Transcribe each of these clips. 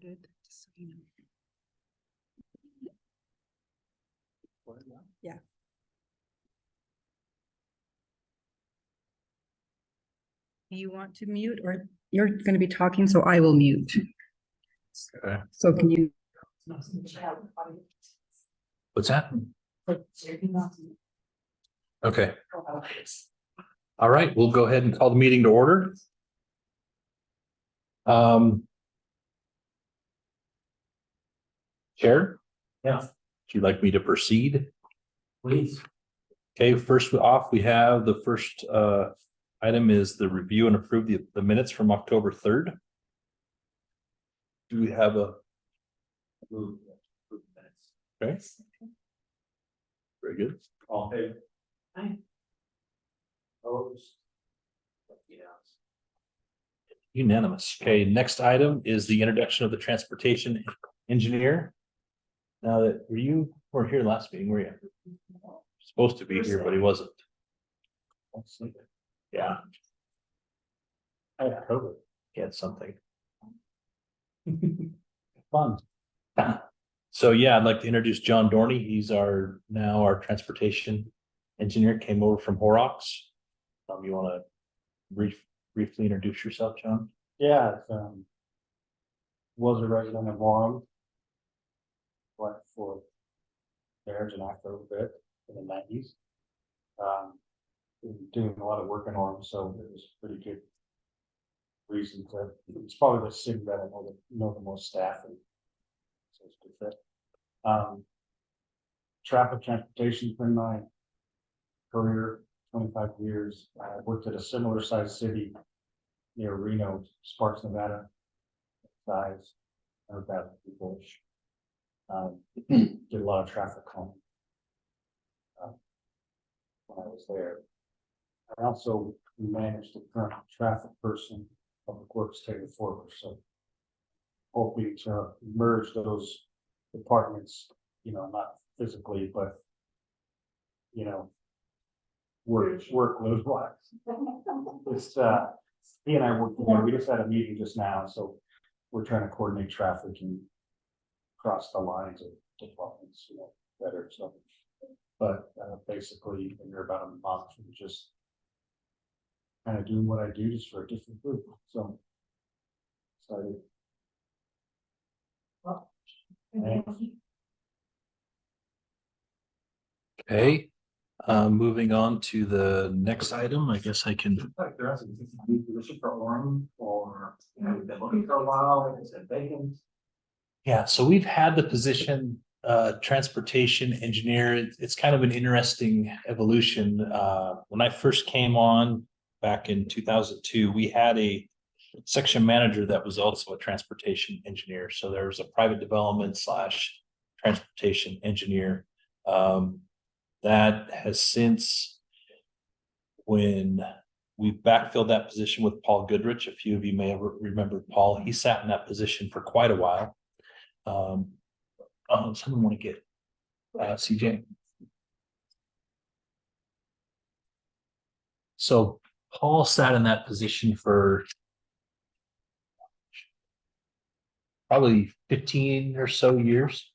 Good. Just so you know. Yeah. You want to mute, or you're going to be talking, so I will mute. Okay. So can you? What's that? Okay. All right, we'll go ahead and call the meeting to order. Chair? Yeah, Would you like me to proceed? please. Okay, first off, we have the first item is the review and approve the minutes from October 3rd. Do we have a? Okay. Very good. All in favor? Aye. Opposed? Unanimous. Okay, next item is the introduction of the transportation engineer. Now that you weren't here last meeting, were you? Supposed to be here, but he wasn't. Yeah. I had COVID. He had something. Fun. So yeah, I'd like to introduce John Dorney. He's our transportation engineer, came over from Horrocks. You want to briefly introduce yourself, John? Yeah, was a resident of Warren. Went for marriage and after a bit in the 90s. Been doing a lot of work in Orem, so it was pretty good reason to. It's probably the city that I know the most staff, and so it's a good fit. Traffic transportation's been my career, 25 years. I worked at a similar sized city near Reno, Sparks, Nevada. Size, or about people. Did a lot of traffic calming when I was there. I also managed the current traffic person, Public Works Taylor Forward, so hoping to merge those departments, not physically, but workload wise. It's he and I work together. We just had a meeting just now, so we're trying to coordinate traffic and cross the lines of departments, better. So, but basically, we're about a month from just kind of doing what I do, just for a different group. So excited. Okay. Moving on to the next item, I guess I can. Position for Orem, or we've been looking for a while. Is it vacant? Yeah, so we've had the position, transportation engineer. It's kind of an interesting evolution. When I first came on back in 2002, we had a section manager that was also a transportation engineer. So there was a private development / transportation engineer. That has since, when we backfilled that position with Paul Goodrich, a few of you may have remembered Paul. He sat in that position for quite a while. Someone want to get CJ. So Paul sat in that position for probably 15 or so years.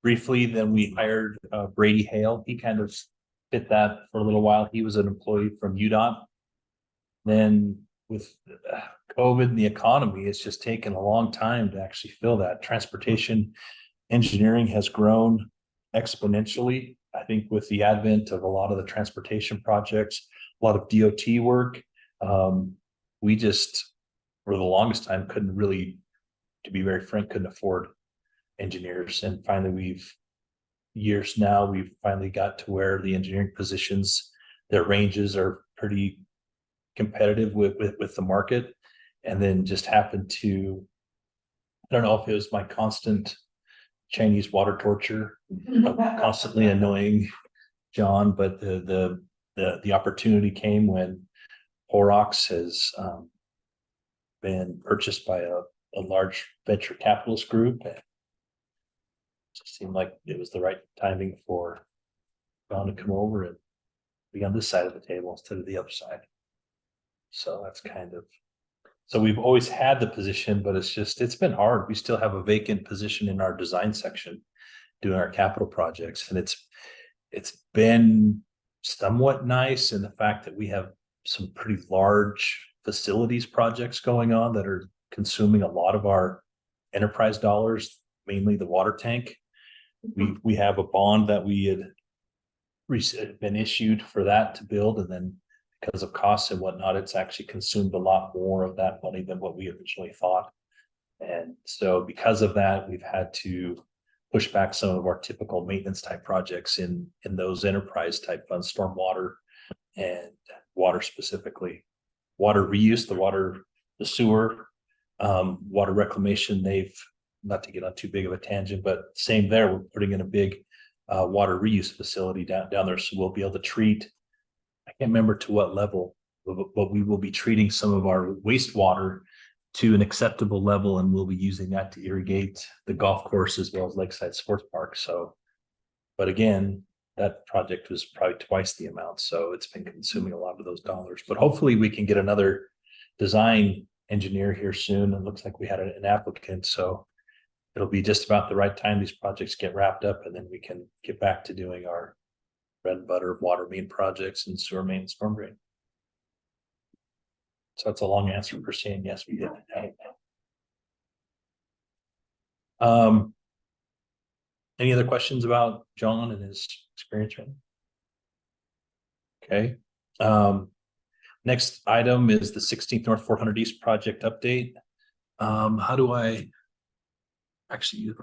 Briefly, then we hired Brady Hale. He kind of fit that for a little while. He was an employee from UDOT. Then with COVID and the economy, it's just taken a long time to actually fill that. Transportation engineering has grown exponentially. I think with the advent of a lot of the transportation projects, a lot of DOT work, we just, for the longest time, couldn't really, to be very frank, couldn't afford engineers. And finally, we've finally got to where the engineering positions, their ranges are pretty competitive with the market. And then just happened to, I don't know if it was my constant Chinese water torture, constantly annoying John, but the opportunity came when Horrocks has been purchased by a large venture capitalist group. It just seemed like it was the right timing for John to come over and be on this side of the table instead of the other side. So that's kind of So we've always had the position, but it's been hard. We still have a vacant position in our design section doing our capital projects, and it's been somewhat nice in the fact that we have some pretty large facilities projects going on that are consuming a lot of our enterprise dollars, mainly the water tank. We have a bond that we had been issued for that to build, and then because of costs and whatnot, it's actually consumed a lot more of that money than what we originally thought. And so because of that, we've had to push back some of our typical maintenance type projects in those enterprise type funds, stormwater and water specifically. Water reuse, the sewer, water reclamation, they've, not to get on too big of a tangent, but same there, we're putting in a big water reuse facility down there, so we'll be able to treat, I can't remember to what level, but we will be treating some of our wastewater to an acceptable level, and we'll be using that to irrigate the golf course as well as Lakeside Sports Park. So, but again, that project was probably twice the amount, so it's been consuming a lot of those dollars. But hopefully we can get another design engineer here soon. It looks like we had an applicant, so it'll be just about the right time these projects get wrapped up, and then we can get back to doing our bread and butter of water main projects and sewer main and storm drain. So that's a long answer for saying yes, we did. Any other questions about John and his experience? Right? Okay. Next item is the 16th North 400 East project update. How do I actually,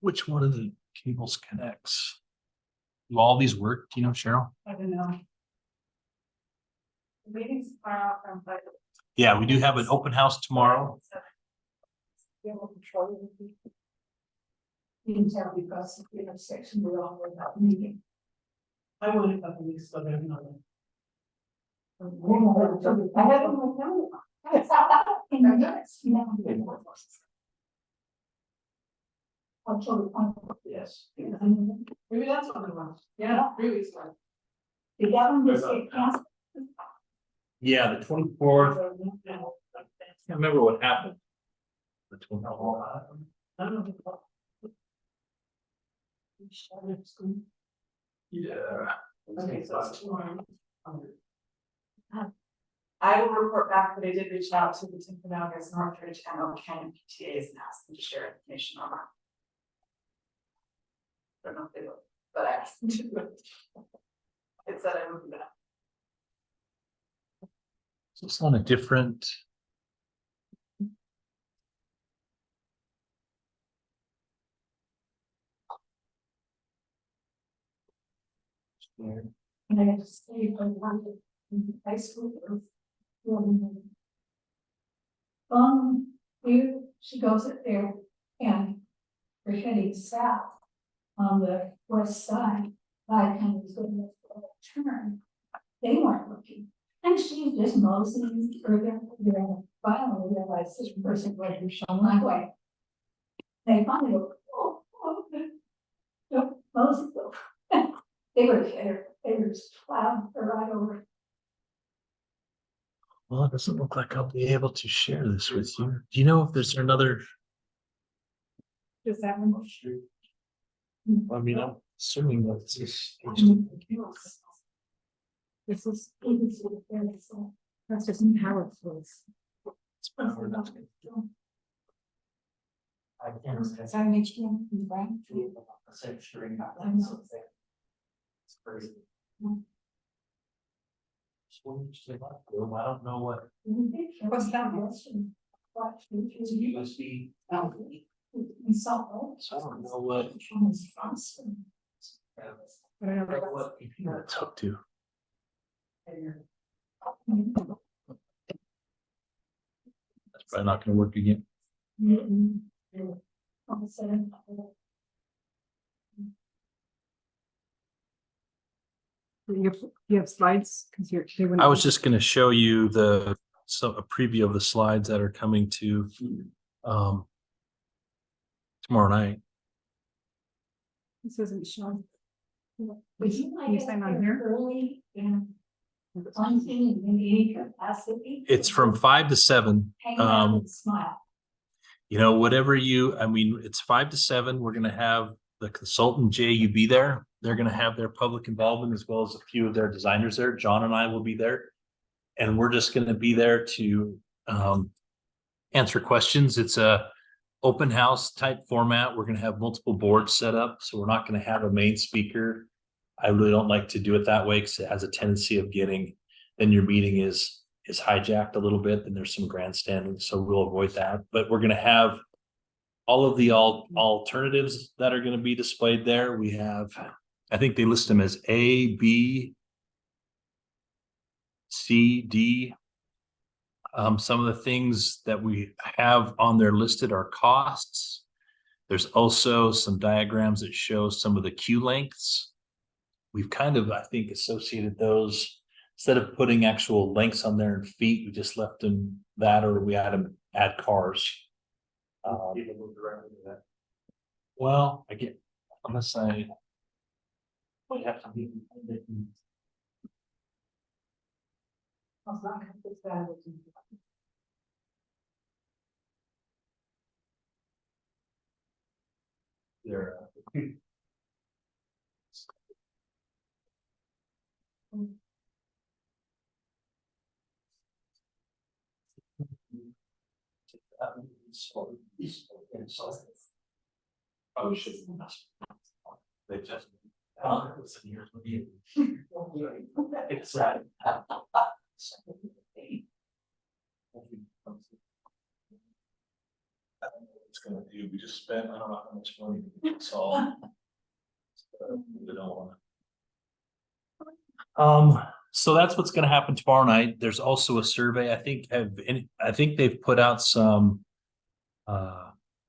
which one of the cables connects? Do all these work? Do you know, Cheryl? I don't know. The meeting's far out from, but. Yeah, we do have an open house tomorrow. You can tell because we have section we're on without meeting. I went a couple weeks ago, but I'm not. I had them with them. In the minutes, you know. I'll show you. Yes. Maybe that's what it was. Yeah, 3 weeks ago. The government just get canceled. Yeah, the 24th. I can't remember what happened. The 24th. I don't know. Yeah. Okay, so that's tomorrow. I will report back, but I did reach out to the Timpanogos, Northridge, and Oak County PTAs and ask them to share information on that. I don't know if they will, but I asked them to. It said I would do that. So it's on a different. And I had to stay for one in high school. Here she goes up there and we're heading south on the west side. I kind of was going to turn. They weren't looking. And she just moseying further. Finally realized this person wasn't showing my way. They finally go, no, Moses go. They were there. They were just plowing her right over. Well, it doesn't look like I'll be able to share this with you. Do you know if there's another? Does that one? I mean, I'm assuming that this is. This is. That's just how it feels. I can't say. Is that an HDM, right? It's crazy. I don't know what. What's that? It's USB. We saw. So I don't know what. I don't know what computer it's hooked to. That's probably not gonna work again. You have slides because you're. I was just gonna show you a preview of the slides that are coming to tomorrow night. This isn't showing. Would you like Can you to sign on here? early and Unseen in any capacity. It's from 5 to 7. Hang out and smile. You know, whatever you, I mean, it's 5 to 7. We're gonna have the consultant JUB there. They're gonna have their public involvement as well as a few of their designers there. John and I will be there. And we're just gonna be there to answer questions. It's a open house type format. We're gonna have multiple boards set up, so we're not gonna have a main speaker. I really don't like to do it that way because it has a tendency of getting, then your meeting is hijacked a little bit, then there's some grandstanding, so we'll avoid that. But we're gonna have all of the alternatives that are gonna be displayed there. We have, I think they list them as A, B, C, D. Some of the things that we have on there listed are costs. There's also some diagrams that show some of the queue lengths. We've kind of, I think, associated those, instead of putting actual lengths on there in feet, we just left them that, or we had them add cars. People move directly to that. Well, I get, unless I. Might have to be. It's not gonna be bad. There. Probably shouldn't. They just. It's sad. It's gonna do, we just spent, I don't know how much money to get this all. We don't wanna. So that's what's gonna happen tomorrow night. There's also a survey, I think they've put out some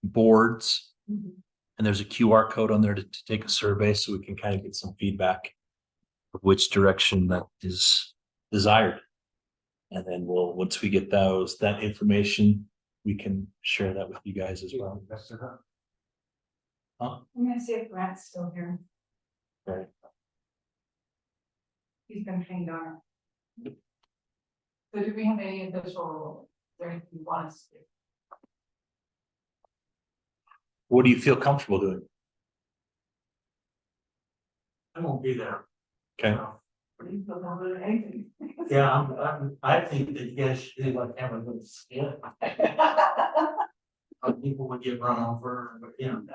boards. And there's a QR code on there to take a survey, so we can kind of get some feedback of which direction that is desired. And then once we get that information, we can share that with you guys as well. Huh? I'm gonna see if Grant's still here. Okay. He's been hanged on. So do we have any official, is there anything you want us to do? What do you feel comfortable doing? I won't be there. Okay. Or do you feel comfortable with anything? Yeah, I think that you guys should do like have a little skit. People would get run over, but you know.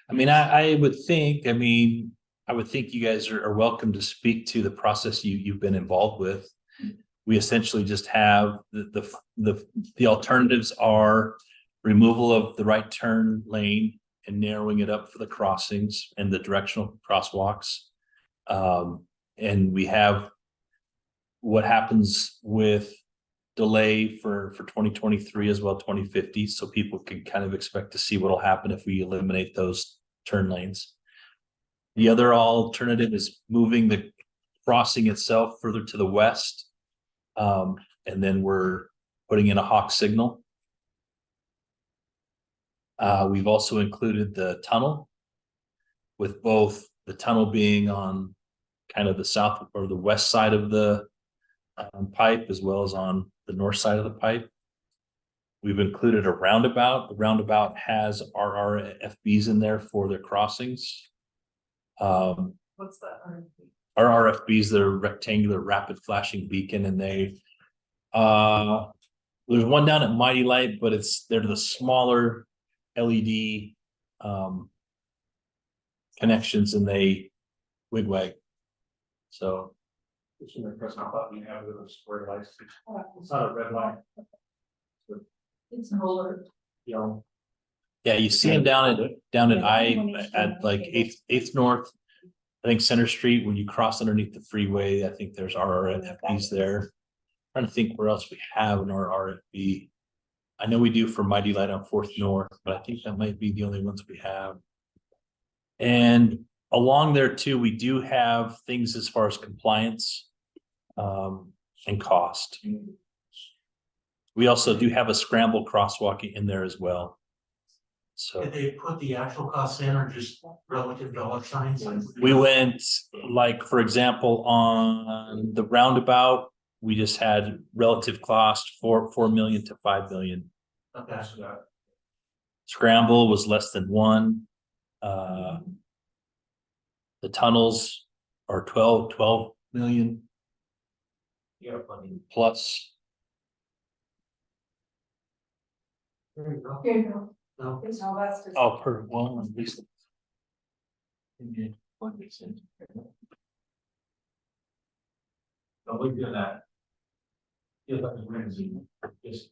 I mean, I would think, you guys are welcome to speak to the process you've been involved with. We essentially just have the alternatives are removal of the right turn lane and narrowing it up for the crossings and the directional crosswalks. And we have what happens with delay for 2023 as well, 2050. So people can kind of expect to see what will happen if we eliminate those turn lanes. The other alternative is moving the crossing itself further to the west. And then we're putting in a hawk signal. We've also included the tunnel, with both the tunnel being on kind of the south or the west side of the pipe, as well as on the north side of the pipe. We've included a roundabout. The roundabout has RRFBs in there for their crossings. What's that? RRFBs, they're rectangular rapid flashing beacon, and they there's one down at Mighty Light, but they're the smaller LED connections, and they wigwag. So It's in the present button, you have the square lights. It's not a red light. It's an alert. You know, yeah, you see them down at like 8th North. I think Center Street, when you cross underneath the freeway, I think there's RRFBs there. Trying to think where else we have an RRFB. I know we do for Mighty Light on 4th North, but I think that might be the only ones we have. And along there too, we do have things as far as compliance and cost. We also do have a scramble crosswalk in there as well. So Did they put the actual costs in or just relative dollar signs? we went, like, for example, on the roundabout, we just had relative cost 4 million to 5 million. Okay, Scramble was less than 1. The tunnels are 12 million yeah, funny. plus. There you go. Here you go. No, It's all that's. Oh, per one, at least. but we're doing that. Feels like we're gonna see just.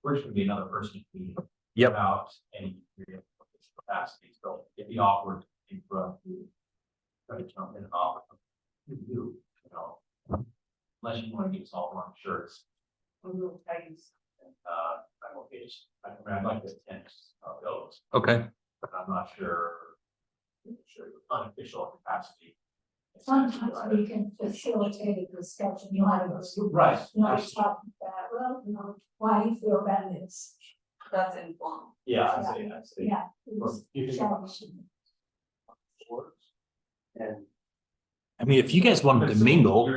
We're just gonna be another person to be. Yep. Without any degree of capacity, so it'd be awkward for us to. Try to jump in and off. You know. Unless you wanna get us all on shirts. I'm okay, I'd like to attend those, Okay. but I'm not sure. Unofficial capacity. Sometimes we can facilitate a discussion, you want to. Right. You know, talk about, well, you know, why do you feel that is? That's informal. Yeah, I'd say. Yeah. Or you think about sports and I mean, if you guys wanted to mingle,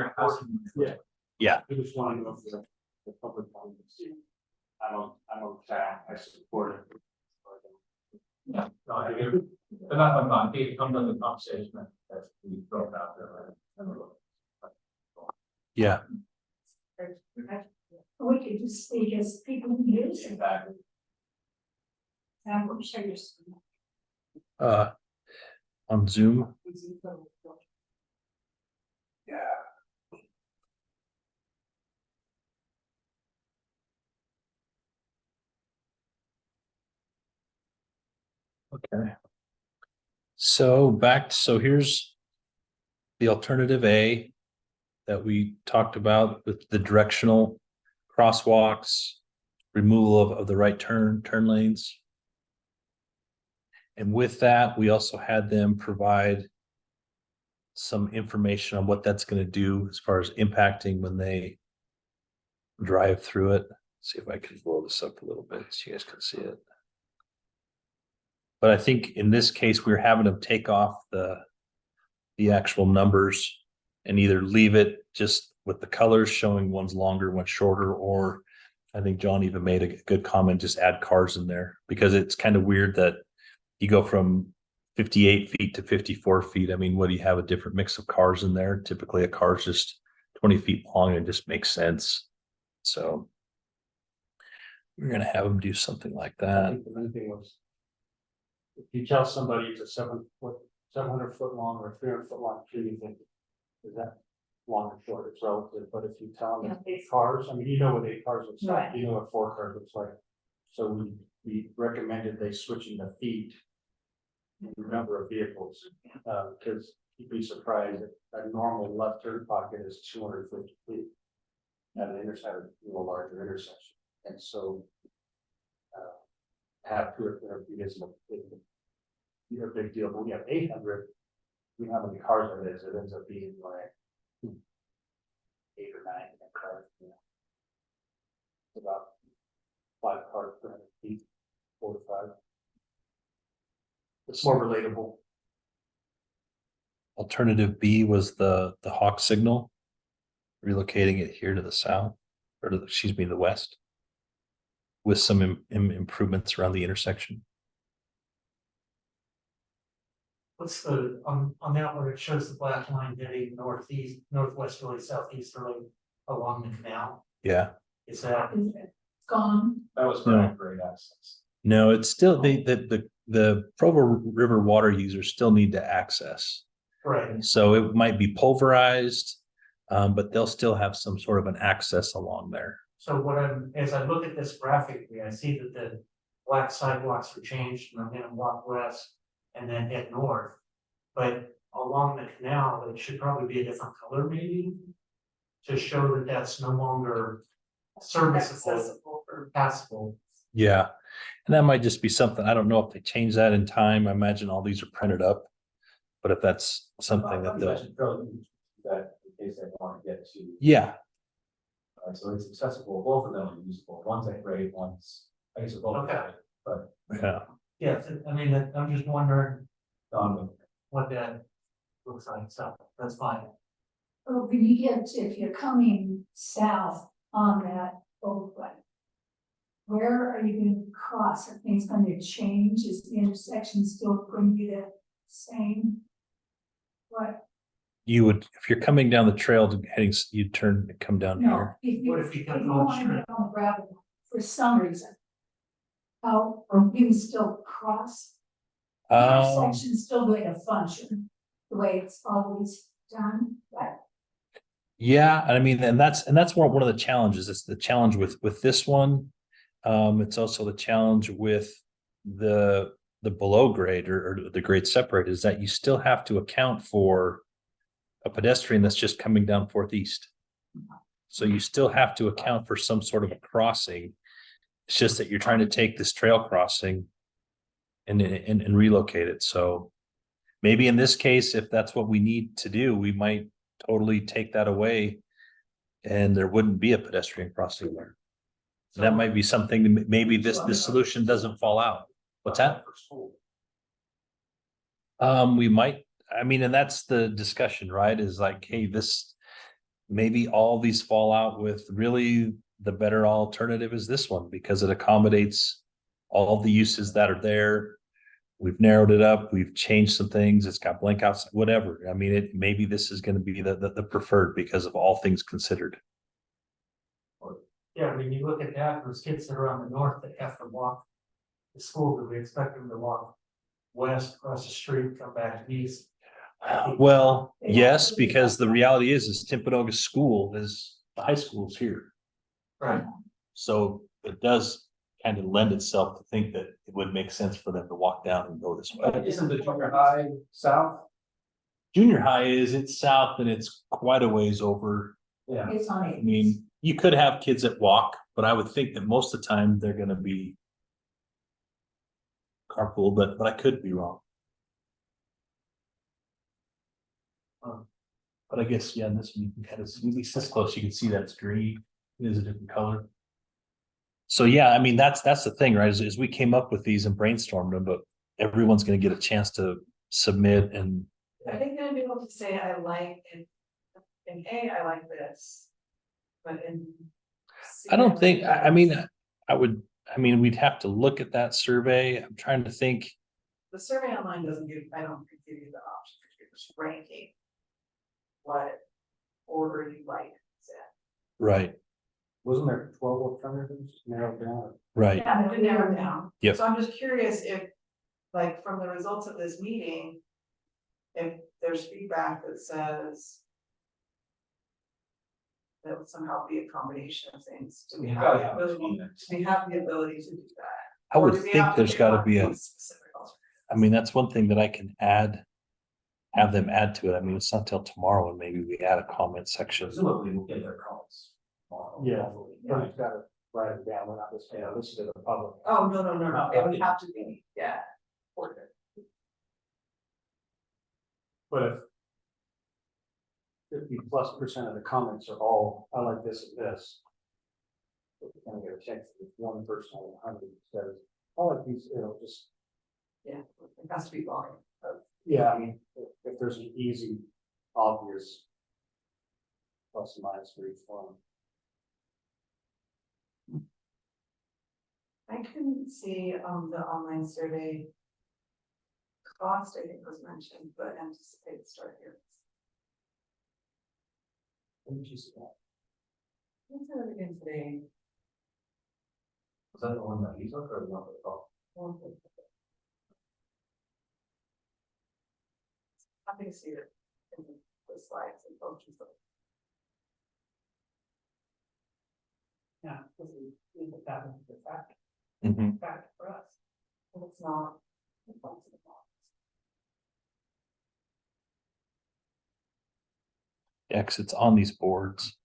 yeah, I just want to go for the public comment. I'm on track, I support it. Yeah, no, I agree. But I'm not, it comes under the conversation that we throw out there, right? yeah, We could just speak as people who use it. Exactly. And we'll share your screen. on Zoom. Okay. So here's the alternative A that we talked about with the directional crosswalks, removal of the right turn lanes. And with that, we also had them provide some information on what that's going to do as far as impacting when they drive through it. See if I can blow this up a little bit so you guys can see it. But I think in this case, we're having them take off the actual numbers and either leave it just with the colors showing one's longer, one's shorter, or I think John even made a good comment, just add cars in there because it's kind of weird that you go from 58 feet to 54 feet. I mean, what do you have a different mix of cars in there? Typically a car is just 20 feet long and it just makes sense. So we're going to have them do something like I that. think the main thing was. If you tell somebody it's a 700-foot long or 300-foot long tree, you think, is that long or short? It's relative, but if you tell them it's 8 cars, I mean, you know what 8 cars looks like, Right. you know what 4 cars looks like. So we recommended they switching the feet. The number of vehicles, because you'd be surprised that a normal left turn pocket is 250 feet. At an intersection, a larger intersection, and so. Have 2 or 3 feet is a big deal, but we have 800. You know how many cars it is, it ends up being like 8 or 9 cars, you know. It's about 5 cars per 100 feet, 4 to 5. It's more relatable. Alternative B was the hawk signal, relocating it here to the south, or to the west, with some improvements around the intersection. What's the, on that where it shows the black line heading northeast, northwesterly, southeasterly along the canal? Yeah. Is that? It's gone. That was great access. No, it's still the Provo River water users still need to access. Right. So it might be pulverized, but they'll still have some sort of an access along there. So as I look at this graphically, I see that the black sidewalks are changed and I'm gonna walk west and then head north. But along the canal, it should probably be a different color maybe. To show that that's no longer serviceable or passable. Yeah. And that might just be something, I don't know if they change that in time. I imagine all these are printed up. But if that's something that they'll. That in case they want to get to. Yeah, So it's accessible, both of them are useful, one's at grade, one's, I guess, both. Okay. Yeah. Yes, I mean, I'm just wondering what that looks like, so that's fine. Oh, when you get, if you're coming south on that roadway, where are you going to cross? Are things going to change? Is the intersection still going to be the same? What? You would, if you're coming down the trail to heading, you'd turn and come down No, here. if you, What if if you you got no want to insurance? get on the gravel for some reason, how, or you can still cross? The intersection's still going to function the way it's always done, but Yeah, I mean, and that's one of the challenges. It's the challenge with this one. It's also the challenge with the below grade or the grade separate is that you still have to account for a pedestrian that's just coming down Fourth East. So you still have to account for some sort of a crossing. It's just that you're trying to take this trail crossing and relocate it. So maybe in this case, if that's what we need to do, we might totally take that away and there wouldn't be a pedestrian crossing there. That might be something, that maybe this solution doesn't fall out. What's that? We might, I mean, and that's the discussion, right? Is like, hey, this, maybe all these fall out with really the better alternative is this one because it accommodates all the uses that are there. We've narrowed it up. We've changed some things. It's got blank outs, whatever. I mean, maybe this is going to be the preferred because of all things considered. Yeah, when you look at that, those kids that are on the north that have to walk to school, do we expect them to walk west, across the street, come back east? Well, yes, because the reality is Timpanogos School is, the high school is here. Right. So it does kind of lend itself to think that it would make sense for them to walk down and go this way. Isn't the junior high south? Junior high it's south and it's quite a ways over. Yeah. it's on I it. mean, you could have kids that walk, but I would think that most of the time they're gonna be carpool, but I could be wrong. But I guess, yeah, this one you can kind of see, at least this close, you can see that it's green, it is a different color. So, yeah, I mean, that's the thing, right, is we came up with these and brainstormed them, but everyone's gonna get a chance to submit and. I think I'm able to say I like in A, I like this. But in. C, I don't like think, I this. mean, we'd have to look at that survey. I'm trying to think. The survey online doesn't give, I don't think give you the option for just ranking. What order you like, Right, Wasn't there 12 alternatives narrowed down? right. yeah, to narrow it down. Yep. So I'm just curious if, like, from the results of this meeting. If there's feedback that says. That would somehow be a combination of things, do we have the ability, do we have the ability to do that? I would Or do we think have to there's pick gotta on be a, these specific alternatives? I mean, that's one thing that I can add. Have them add to it. I mean, it's not till tomorrow and maybe we add a comment section. Presumably we'll get their comments. Yeah, but you've got to write it down, we're not just, listen to the public. Oh, no, it would have to be, yeah. Ordered. But if 50+% of the comments are all, I like this and this. We're gonna get a chance if one person on 100 says, I like these, just, Yeah, it has to be volume. yeah, I mean, if there's an easy, obvious. Plus and minus for each one. I couldn't see the online survey. Cost, I think was mentioned, but anticipated start here. When did you see that? Let's do it again today. Was that the one that you took or the one that called? Happy to see it in the slides and photos. Yeah, this is that would be the fact Mhm. For us. And it's not. Yeah, 'cause it's on these boards.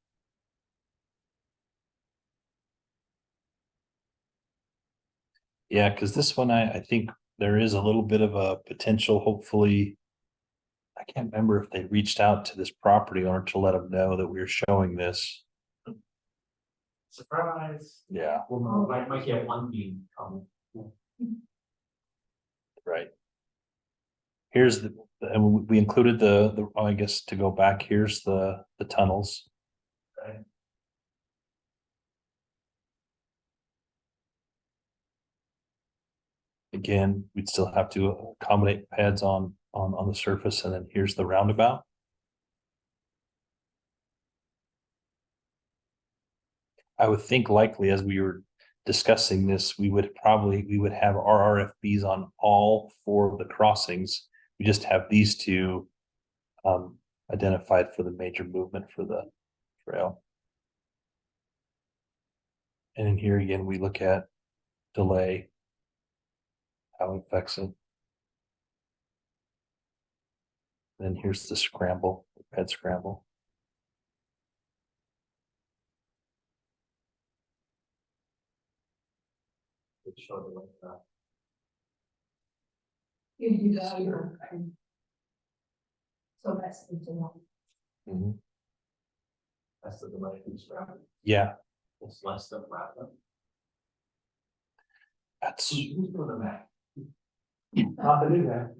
Yeah, because this one, I think there is a little bit of a potential, hopefully. I can't remember if they reached out to this property owner to let them know that we were showing this. Surprise. Yeah. Well, might get one being coming. Right. Here's and we included I guess to go back, here's the tunnels. Right. Again, we'd still have to accommodate pads on the surface, and then here's the roundabout. I would think likely as we were discussing this, we would have RRFBs on all 4 of the crossings. We just have these 2 identified for the major movement for the trail. And in here again, we look at delay, how it affects it. Then here's the scramble, ped scramble. Show the way, You do that, you're. So that's the delay. Mhm. that's the delay in this route. Yeah, It's less than route. that's Who's doing the math? Not to do that.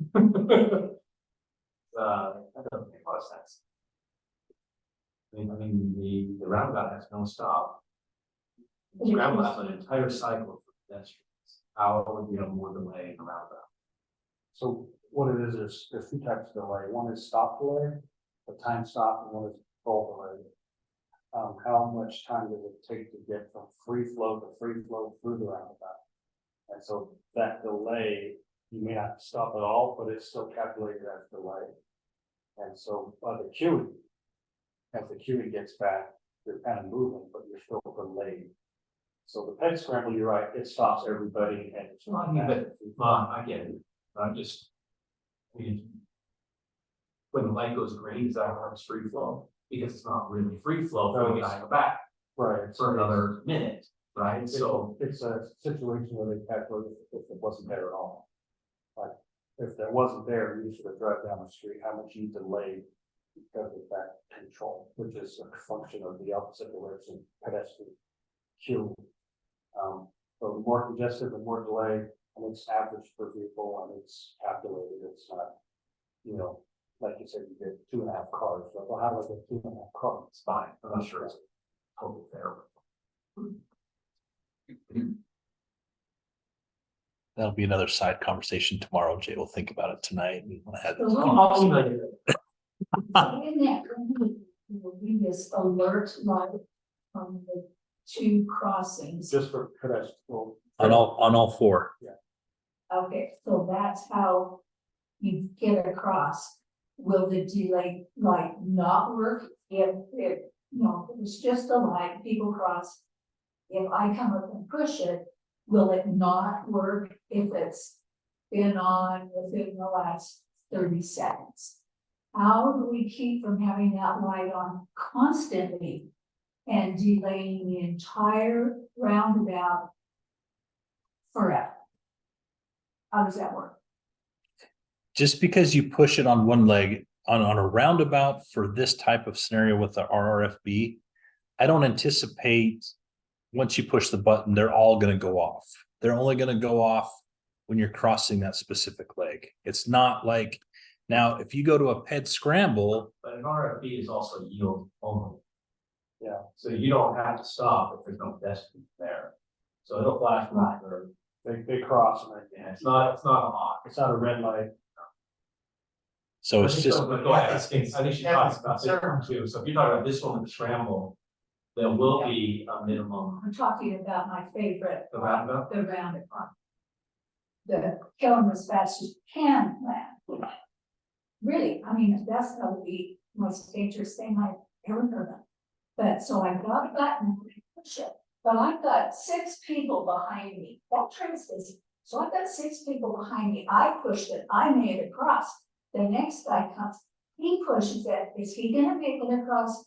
That doesn't make a lot of sense. I mean, the roundabout has no stop. The scramble has an entire cycle for pedestrians. How would we have more delay in the roundabout? So what it is, there's 2 types of delay. One is stop delay, the time stop, and one is full delay. How much time does it take to get from free flow to free flow through the roundabout? And so that delay, you may not stop at all, but it's still calculated as delay. And so by the queuing, as the queuing gets back, you're kind of moving, but you're still delayed. So the ped scramble, you're right, it stops everybody and it's not. I get it, I'm just. When the light goes green, is that how it's free flow? Because it's not really free flow No, for the it's- guy in the back Right. for another minute, right? So. It's a situation where they calculate if it wasn't there at all. Like, if that wasn't there, you should have drive down the street, how much you delayed because of that control, which is a function of the opposite direction pedestrian queue. So the more congested, the more delay, and it's average per vehicle, and it's calculated, it's not, like you said, you get 2.5 cars, so well, how do I get 2.5 cars? It's fine, I'm not sure it's totally fair. that'll be another side conversation tomorrow. Jay will think about it tonight. We want to have this I'll email you. So in that, will be this alert light from the 2 crossings. Just for pedestrian. on all 4. Okay, so that's how you get across. Will the delay light not work if it's just a light, people cross? If I come up and push it, will it not work if it's been on within the last 30 seconds? How do we keep from having that light on constantly and delaying the entire roundabout forever? How does that work? Just because you push it on one leg on a roundabout for this type of scenario with the RRFB, I don't anticipate once you push the button, they're all going to go off. They're only going to go off when you're crossing that specific leg. It's not like now, if you go to a ped scramble, But an RFB is also yield only. Yeah. So you don't have to stop if there's no pedestrian there. So it'll flash right there. They cross, and Yeah, it's not a lot. it's not a red light. so it's just But go ahead, I think she talks about this one too. So if you're talking about this one with the scramble, there will be a minimum. I'm talking about my favorite. The roundabout? The roundabout. The kill them as fast as you can plan. Really, I mean, that's gonna be the most dangerous thing I've ever heard of. But so I got a button, push it, but I've got 6 people behind me. That train's busy. So I've got 6 people behind me. I pushed it, I made it across. The next guy comes, he pushes it. Is he gonna make it across?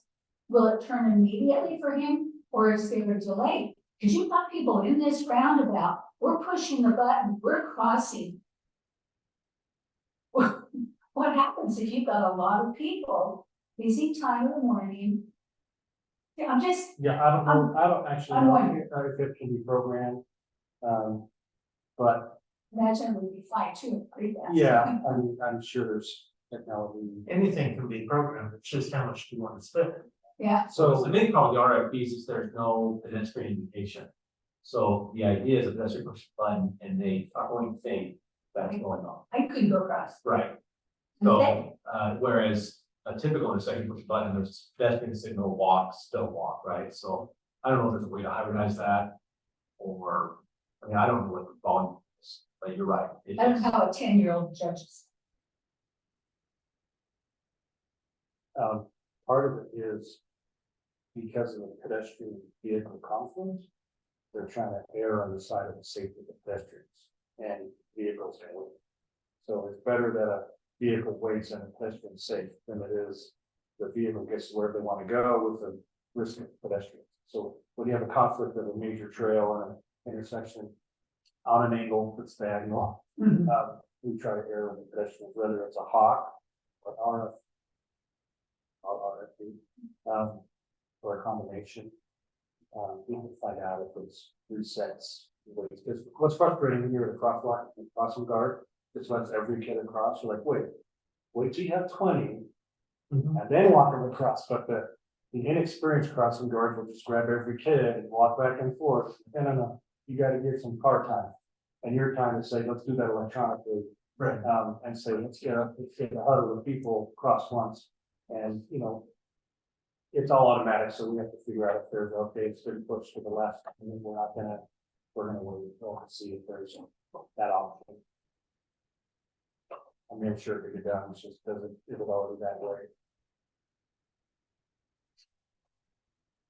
Will it turn immediately for him, or is there a delay? Because you've got people in this roundabout, we're pushing the button, we're crossing. What happens if you've got a lot of people, busy time of the morning? Yeah, I'm just, Yeah, I don't know, I don't actually I'm know wondering. if it can be programmed. But Imagine we'd be fine too. Yeah, I'm sure there's technology. Anything can be programmed, it's just how much do you want to spend. Yeah, So So, the main problem with the RFPs is there's no pedestrian indication. So the idea is a pedestrian pushes a button and they are going to think that's going on. I could go across. Right. Okay. So, whereas a typical intersection push a button, there's pedestrian signal, walk, still walk, right? So I don't know if there's a way to hybridize that. Or, I mean, I don't know what the volume is, but you're right. It I don't is- know how a 10-year-old judges. part of it is because of the pedestrian vehicle conflict, they're trying to err on the side of the safety of the pedestrians and vehicles. So it's better that a vehicle waits and a pedestrian safe than it is the vehicle gets to where they want to go with the risk of pedestrians. So when you have a conflict of a major trail and an intersection on an angle that's diagonal, we try to err on the pedestrians, whether it's a hawk or RFP, or a combination. We can find out if it's resets. Because what's frustrating when you're at a crosswalk and crossing guard, just lets every kid across. You're like, wait till you have 20 and then walk them across. But the inexperienced crossing guard will just grab every kid and walk back and forth. No, you got to get some car time. And your time to say, let's do that electronically. Right. And say, let's get a huddle of people cross once. And, it's all automatic, so we have to figure out if there's, okay, it's been pushed to the left, and then we're gonna wait until see if there's that option. I mean, I'm sure it could be done, it's just it'll already that way.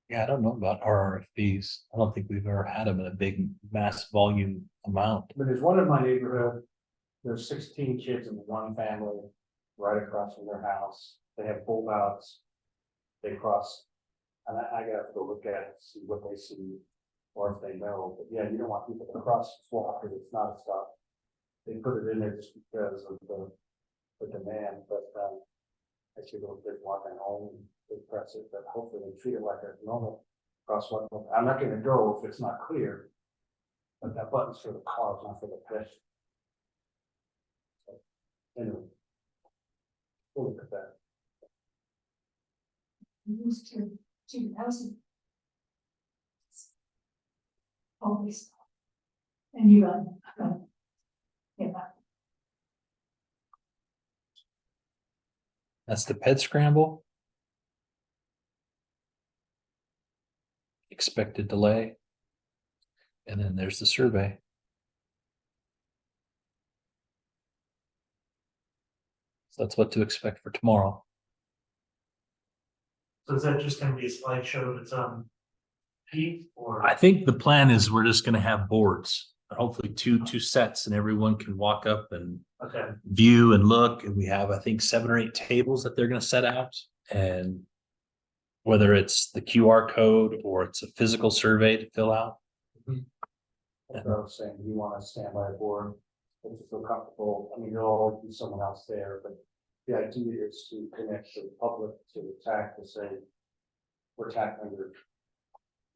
Yeah, I don't know about RRFPs. I don't think we've ever had them in a big mass volume amount. But there's one in my neighborhood, there's 16 kids in one family, right across from their house, they have pull outs. They cross, and I gotta go look at it, see what they see, or if they know, but yeah, you don't want people to cross the swamp, because it's not a stop. They put it in there just because of the demand, but, I see little kids walking home, they press it, but hopefully they treat it like a normal crosswalk. I'm not gonna go if it's not clear. But that button's for the cars, not for the pedestrian. So, anyway. We'll look at that. Used to 2000. Always. And you yeah, That's the ped scramble. Expected delay. And then there's the survey. So that's what to expect for tomorrow. So is that just gonna be a slideshow that's on Pete or? I think the plan is we're just gonna have boards, hopefully two sets, and everyone can walk up and Okay, view and look. And we have, I think, 7 or 8 tables that they're gonna set out. And whether it's the QR code or it's a physical survey to fill out. That's what I was saying, you wanna stand by a board, if you feel comfortable, I mean, there'll always be someone else there, but. The idea is to connect the public to the TAC to say, we're TAC members.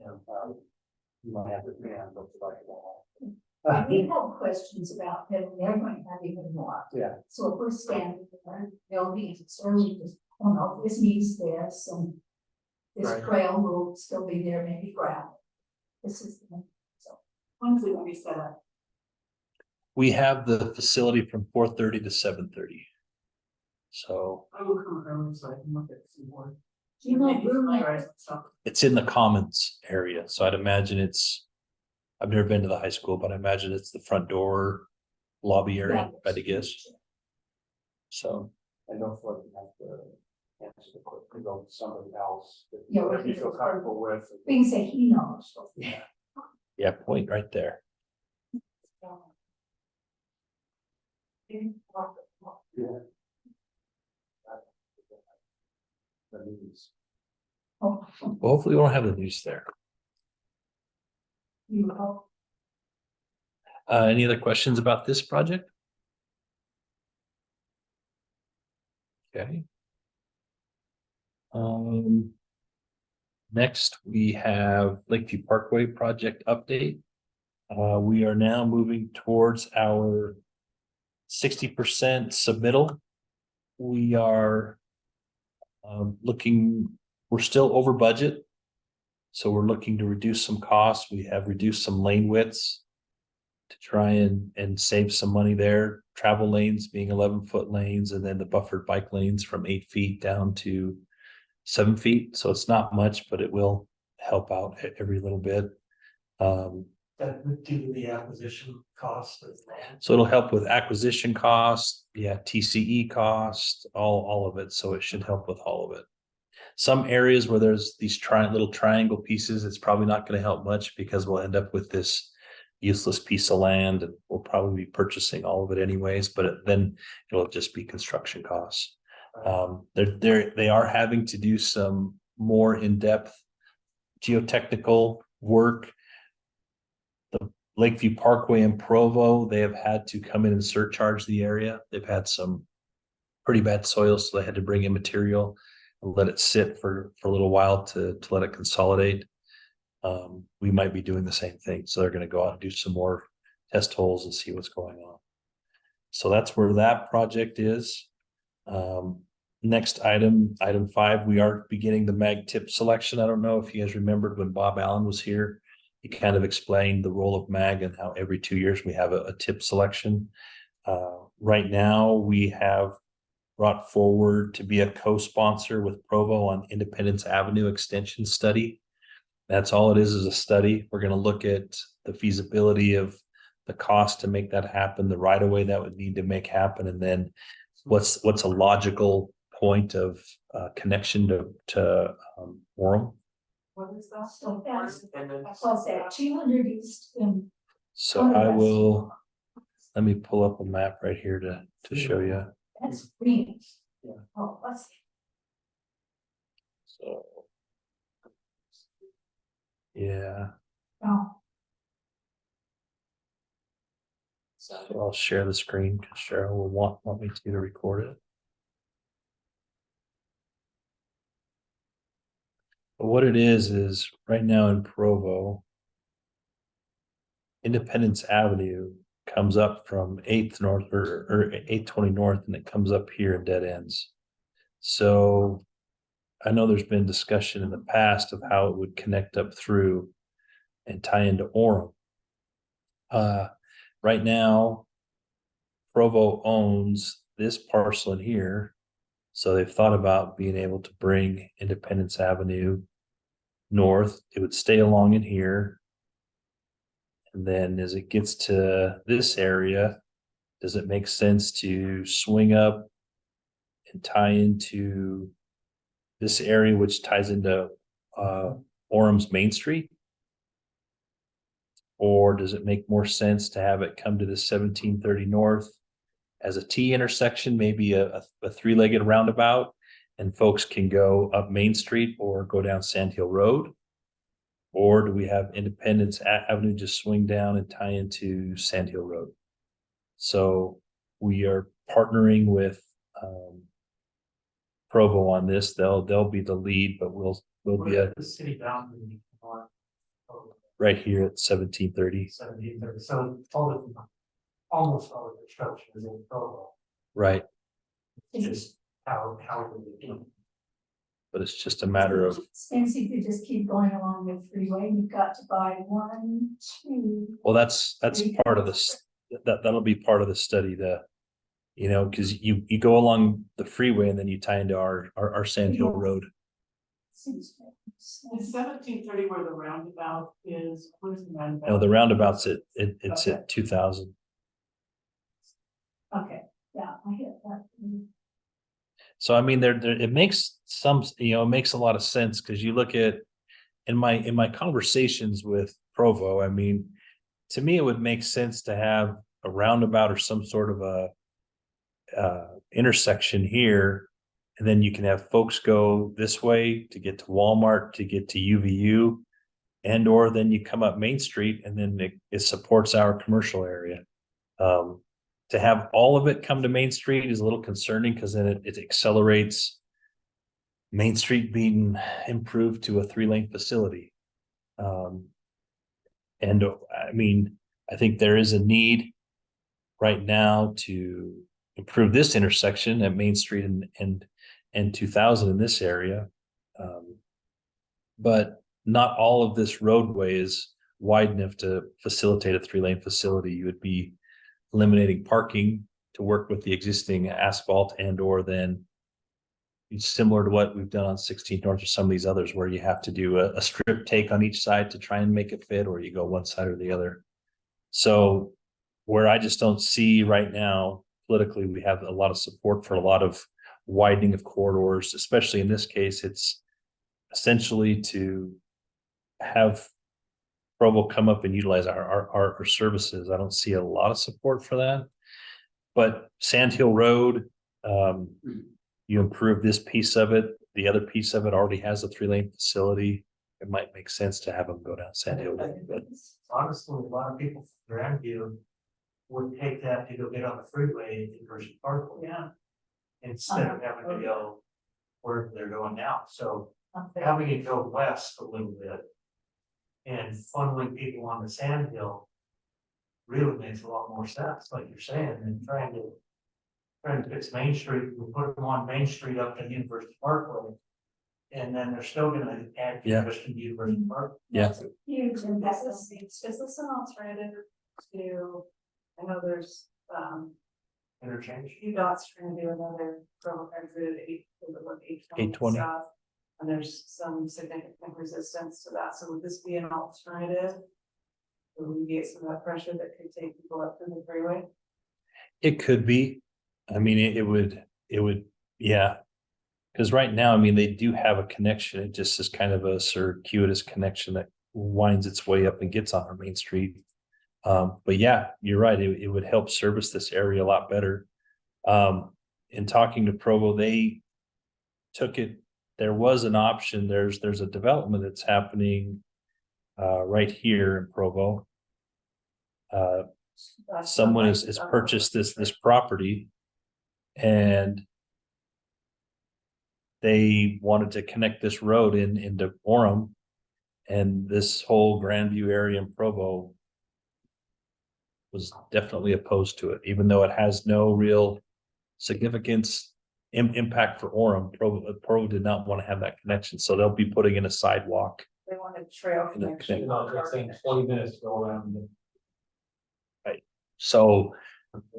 You might have to ban, but you like it. we have questions about them, they're going to have even more. Yeah. So if we're standing there, they'll be, so we just, oh no, this needs this, and this Right. trail will still be there, maybe gravel. This is, so, When's it gonna be set up? We have the facility from 4:30 to 7:30. So I will come early so I can look at some more. do you know, Maybe familiarize myself. it's in the commons area. So I'd imagine I've never been to the high school, but I imagine it's the front door lobby area, I'd guess. So And don't feel like you have to answer the question, go with somebody else that Yeah, that you feel comfortable with. we can say he knows. Yeah. yeah, point right there. Yeah. The news. Oh, Well, hopefully we don't have the news there. you know, Any other questions about this project? Okay. Next, we have Lakeview Parkway project update. We are now moving towards our 60% submittal. We are we're still over budget. So we're looking to reduce some costs. We have reduced some lane widths to try and save some money there. Travel lanes being 11-foot lanes, and then the buffered bike lanes from 8 feet down to 7 feet. So it's not much, but it will help out every little bit. That would do the acquisition cost of land. So it'll help with acquisition costs, TCE cost, all of it. So it should help with all of it. Some areas where there's these little triangle pieces, it's probably not going to help much because we'll end up with this useless piece of land, and we'll probably be purchasing all of it anyways, but then it'll just be construction costs. They are having to do some more in-depth geotechnical work. The Lakeview Parkway in Provo, they have had to come in and surcharge the area. They've had some pretty bad soil, so they had to bring in material and let it sit for a little while to let it consolidate. We might be doing the same thing. So they're going to go out and do some more test holes and see what's going on. So that's where that project is. Next item 5, we are beginning the mag tip selection. I don't know if you guys remembered when Bob Allen was here, he kind of explained the role of mag and how every 2 years we have a tip selection. Right now we have brought forward to be a co-sponsor with Provo on Independence Avenue extension study. That's all it is a study. We're going to look at the feasibility of the cost to make that happen, the right of way that would need to make happen, and then what's a logical point of connection to Orem. What is that? So that's, And then what's that, 200 east and So I will, let me pull up a map right here to show you. that's green. Yeah. Oh, what's, So yeah, oh, so I'll share the screen because Cheryl will want me to record it. But what it is right now in Provo, Independence Avenue comes up from 8th North or 820 North, and it comes up here and dead ends. So I know there's been discussion in the past of how it would connect up through and tie into Orem. Right now, Provo owns this parcel in here. So they've thought about being able to bring Independence Avenue north. It would stay along in here. And then as it gets to this area, does it make sense to swing up and tie into this area, which ties into Orem's Main Street? Or does it make more sense to have it come to the 1730 North as a T intersection, maybe a 3-legged roundabout, and folks can go up Main Street or go down Sand Hill Road? Or do we have Independence Avenue just swing down and tie into Sand Hill Road? So we are partnering with Provo on this. They'll be the lead, but we'll be the city boundary on right here at 1730. 1730. So almost all the construction is in Provo. Right. It's just how we do it. But it's just a matter of, expensive to just keep going along the freeway. You've got to buy 1, 2. well, that's part of this. That'll be part of the study, because you go along the freeway and then you tie into our Sand Hill Road. Seems Is 1730 where the roundabout is? Where's the roundabout? No, the roundabout's it's at 2000. Okay, yeah, I get that. So I mean, it makes it makes a lot of sense because you look at in my conversations with Provo. I mean, to me, it would make sense to have a roundabout or some sort of a intersection here, and then you can have folks go this way to get to Walmart, to get to UVU, and or then you come up Main Street, and then it supports our commercial area. To have all of it come to Main Street is a little concerning because then it accelerates Main Street being improved to a 3-lane facility. And I mean, I think there is a need right now to improve this intersection at Main Street and 2000 in this area. But not all of this roadway is wide enough to facilitate a 3-lane facility. You would be eliminating parking to work with the existing asphalt and or then it's similar to what we've done on 16th North or some of these others where you have to do a strip take on each side to try and make it fit, or you go one side or the other. So where I just don't see right now politically, we have a lot of support for a lot of widening of corridors, especially in this case, it's essentially to have Provo come up and utilize our services. I don't see a lot of support for that. But Sand Hill Road, you improve this piece of it. The other piece of it already has a 3-lane facility. It might make sense to have them go down Sand Hill Road. But Honestly, a lot of people from Grandview would take that to go get on the freeway in Virgin Parkway. Yeah. Instead of having to go where they're going now. So having it go west a little bit and funneling people on the Sand Hill really makes a lot more sense, like you're saying, than trying to fix Main Street. We put them on Main Street up to University Parkway. And then they're still gonna add congestion to University Park. yeah, Huge investment. Is this an alternative to, I know there's, Interchange. UDOT's trying to do another program exit 820. stuff. And there's some significant resistance to that, so would this be an alternative? To alleviate some of that pressure that could take people up through the freeway? it could be. I mean, it would, yeah. Because right now, I mean, they do have a connection. It just is kind of a circuitous connection that winds its way up and gets on our Main Street. But yeah, you're right. It would help service this area a lot better. In talking to Provo, they took it. There was an option. There's a development that's happening right here in Provo. Someone has purchased this property, and they wanted to connect this road into Orem, and this whole Grandview area in Provo was definitely opposed to it, even though it has no real significance impact for Orem. Provo did not want to have that connection, so they'll be putting in a sidewalk. They wanted trail And the connection. You know, it's saying 20 minutes to go around. So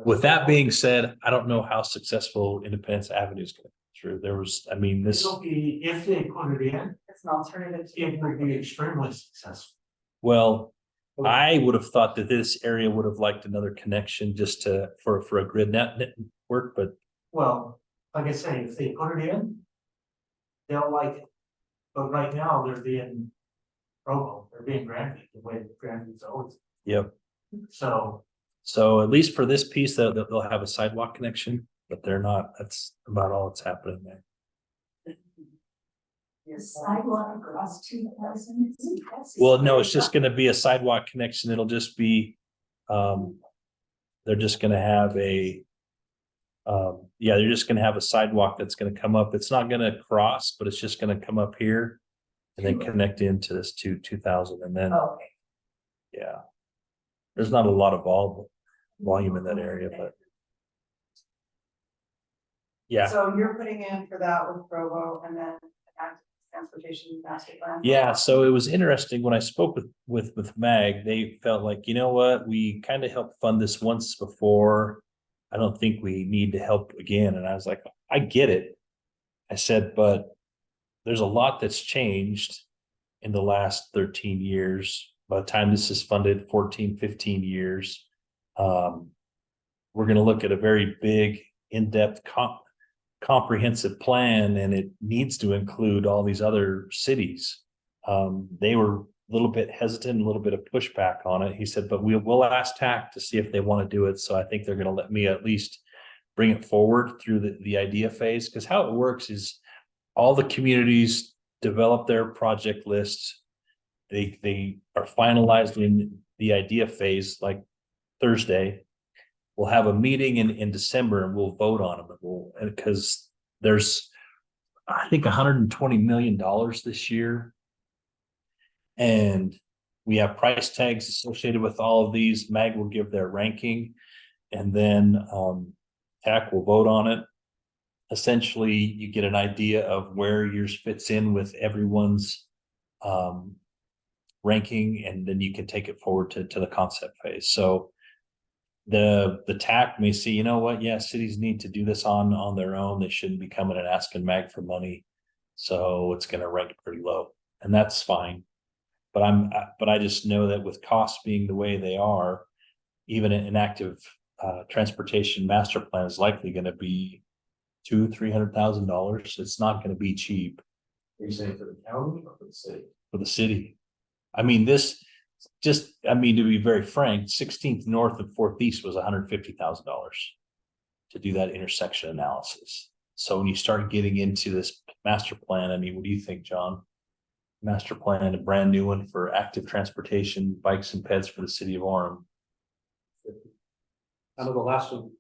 with that being said, I don't know how successful Independence Avenue is going to be through. There was, I mean, this, It'll be, if they put it in, It's an alternative. to- it would be extremely successful. well, I would have thought that this area would have liked another connection just for a grid network, but Well, like I say, if they put it in, they'll like it. But right now, they're being Provo, they're being Grandview, the way Grandview's always. yep. So So at least for this piece, they'll have a sidewalk connection, but they're not, that's about all that's happening there. The sidewalk across 2000. Well, no, it's just gonna be a sidewalk connection. It'll just be, they're just gonna have they're just gonna have a sidewalk that's gonna come up. It's not gonna cross, but it's just gonna come up here and then connect into this 2000 and then, Oh, okay. yeah. There's not a lot of volume in that area, but. Yeah, So you're putting in for that with Provo and then active transportation master plan? yeah, so it was interesting when I spoke with Mag, they felt like, you know what, we kind of helped fund this once before. I don't think we need to help again, and I was like, I get it. I said, but there's a lot that's changed in the last 13 years. By the time this is funded, 14, 15 years. We're gonna look at a very big, in-depth comprehensive plan, and it needs to include all these other cities. They were a little bit hesitant, a little bit of pushback on it. He said, but we'll ask TAC to see if they want to do it. So I think they're going to let me at least bring it forward through the idea phase. Because how it works is all the communities develop their project lists. They are finalized in the idea phase like Thursday. We'll have a meeting in December and we'll vote on them. Because there's, I think, $120 million this year. And we have price tags associated with all of these. MAG will give their ranking, and then TAC will vote on it. Essentially, you get an idea of where yours fits in with everyone's ranking, and then you can take it forward to the concept phase. So the TAC may see, you know what, yeah, cities need to do this on their own. They shouldn't be coming and asking MAG for money. So it's going to rank pretty low, and that's fine. But I just know that with costs being the way they are, even an active transportation master plan is likely going to be $200,000-$300,000. It's not going to be cheap Are you saying for the county or for the city? for the city. I mean, to be very frank, 16th North and 4th East was $150,000 to do that intersection analysis. So when you start getting into this master plan, I mean, what do you think, John? Master plan, a brand new one for active transportation, bikes and peds for the city of Orem. I know the last one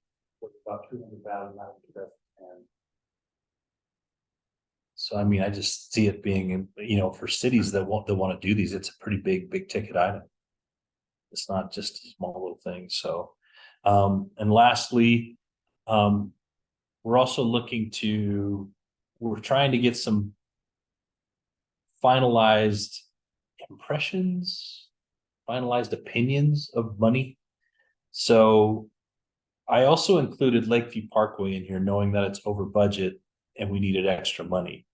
was about 200,000 out of that, and So I mean, I just see it being, for cities that want to do these, it's a pretty big ticket item. It's not just a small little thing. So, and lastly, we're also we're trying to get some finalized impressions, finalized opinions of money. So I also included Lakeview Parkway in here, knowing that it's over budget and we needed extra money.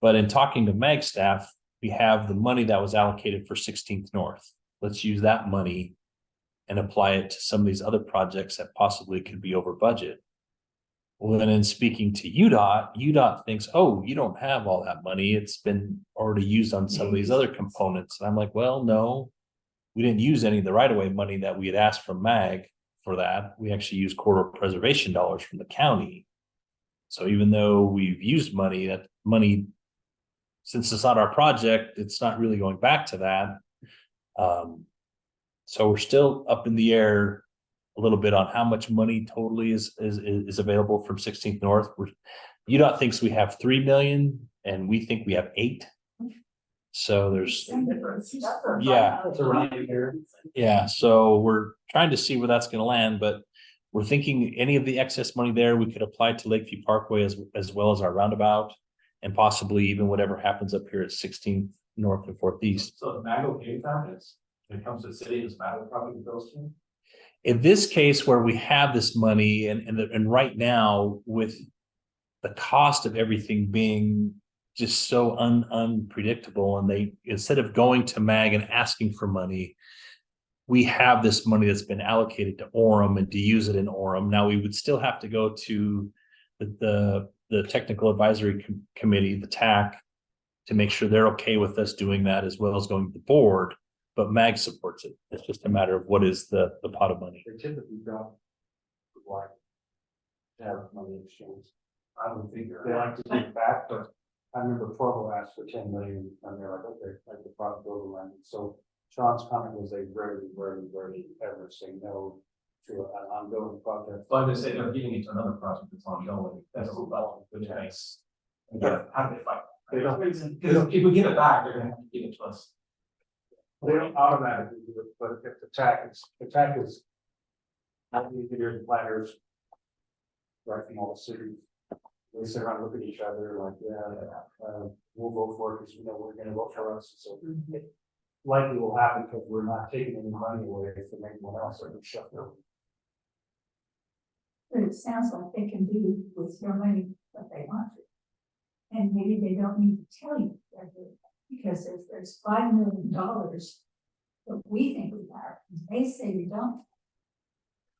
But in talking to MAG staff, we have the money that was allocated for 16th North. Let's use that money and apply it to some of these other projects that possibly could be over budget. Well, then in speaking to UDOT thinks, oh, you don't have all that money. It's been already used on some of these other components. And I'm like, well, no, we didn't use any of the right-of-way money that we had asked from MAG for that. We actually used corridor preservation dollars from the county. So even though we've used money, that money, since it's not our project, it's not really going back to that. So we're still up in the air a little bit on how much money totally is available from 16th North. UDOT thinks we have 3 million and we think we have 8. So there's, yeah, it's around here. yeah. So we're trying to see where that's going to land, but we're thinking any of the excess money there, we could apply to Lakeview Parkway as well as our roundabout, and possibly even whatever happens up here at 16th North and 4th East. So the MAG okay with that is, when it comes to the city, does MAG probably goes to? In this case, where we have this money and right now with the cost of everything being just so unpredictable, and they, instead of going to MAG and asking for money, we have this money that's been allocated to Orem and to use it in Orem. Now we would still have to go to the technical advisory committee, the TAC, to make sure they're okay with us doing that, as well as going to the board. But MAG supports it. It's just a matter of what is the pot of money. They typically don't like to have money exchange. I don't think you're. They like to take it back, but I remember Provo asked for 10 million, and they're like, okay, like the product overrun. So Sean's comment was they rarely ever say no to an ongoing project. Well, I'm just saying, they're giving it to another project that's ongoing, that's a little, which makes. Yeah, how do they fight? They don't- Because if we give it back, they're gonna have to give it to us. They don't automatically do it, but if the TAC is not the engineers, planners, right from all the cities, they sit around, look at each other like, we'll vote for it because we know we're gonna vote for us. So it likely will happen because we're not taking any money away from anyone else or shut down. But it sounds like they can do with your money what they want to. And maybe they don't need to tell you they're doing it, because if there's $5 million that we think we have, they say we don't.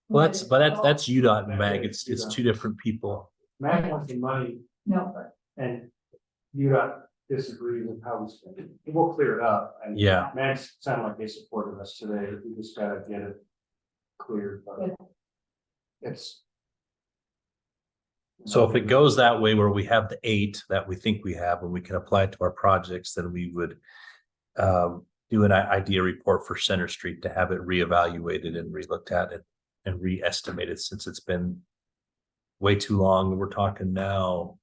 Well, that's UDOT and MAG. It's two different people. MAG wants the money No, but and UDOT disagrees with how we spend it. We'll clear it up. And Yeah. MAG's sounded like they supported us today. We just gotta get it cleared, but it's. So if it goes that way, where we have the 8 that we think we have, and we can apply it to our projects, then we would do an idea report for Center Street to have it reevaluated and relooked at it and re-estimated, since it's been way too long. We're talking now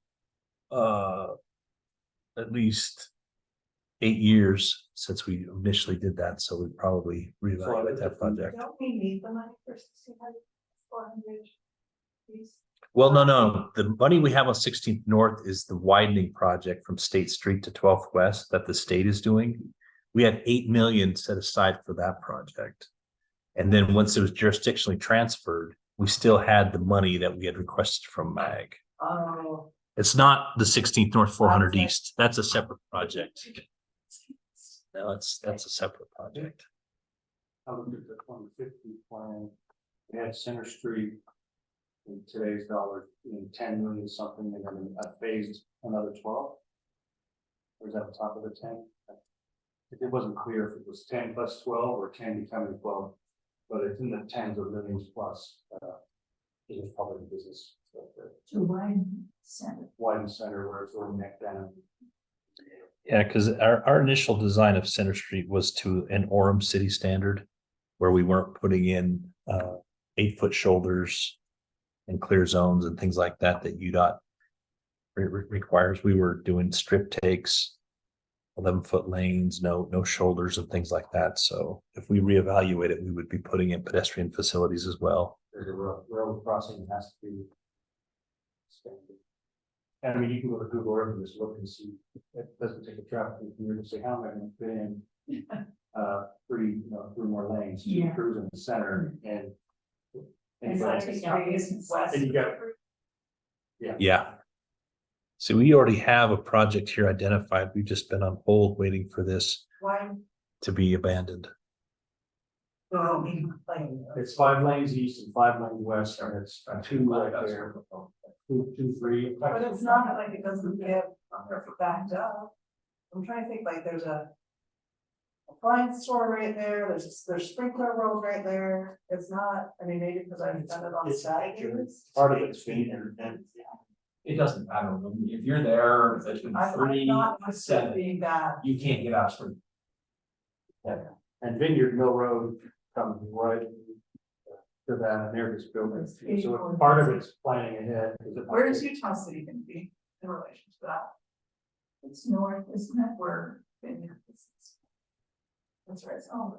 at least 8 years since we initially did that, so we probably reevaluate that project. Don't we need the money for 400? Well, no, the money we have on 16th North is the widening project from State Street to 12th West that the state is doing. We had 8 million set aside for that project. And then once it was jurisdictionally transferred, we still had the money that we had requested from MAG. Oh, It's not the 16th North 400 East. That's a separate project. No, that's a separate project. I looked at the 2050 plan, they had Center Street in today's dollars, 10 million something, and then a phased another 12. Or is that on top of the 10? It wasn't clear if it was 10 plus 12 or 10 becoming 12, but it's in the tens of millions plus. It is probably the business. To widen center. Widen center where it's sort of neck down. Yeah, because our initial design of Center Street was to an Orem city standard where we weren't putting in 8-foot shoulders and clear zones and things like that UDOT requires. We were doing strip takes, 11-foot lanes, no shoulders and things like that. So if we reevaluate it, we would be putting in pedestrian facilities as well. There's a railroad crossing that has to be expanded. And I mean, you can go to Google Earth and just look and see, it doesn't take a traffic engineer to say, how am I gonna fit in? Three more lanes, two crews in the center and. and west. And you got. Yeah. So we already have a project here identified. We've just been on hold waiting for this Why? to be abandoned. No, like, It's 5 lanes east and 5 lanes west, and it's 2 right there. 2, 3. but it's not like it doesn't get perfect backed up. I'm trying to think, like, there's a appliance store right there, there's sprinkler road right there, it's not, I mean, maybe because I've done it on Saturday. Part of it's feeder. It doesn't matter, if you're there, between I'm 3 not and used to 7, being that. you can't get out street. And Vineyard Mill Road comes right to that, and they're just building. So part of it's planning ahead. Where is Utah City gonna be in relation to that? It's north, isn't it? Where Vineyard is. That's right, I don't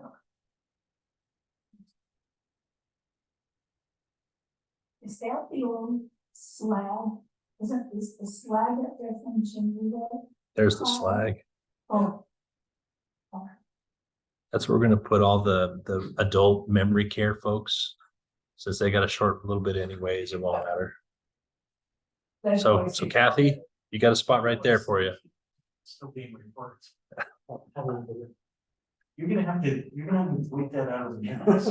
know. Is that the old slag? Isn't this the slag that they're from Chinese? There's the slag. Oh. That's where we're gonna put all the adult memory care folks. Since they got a short little bit anyways, it won't matter. So Kathy, you got a spot right there for you. Still being recorded. You're gonna have to tweet that out of the minutes.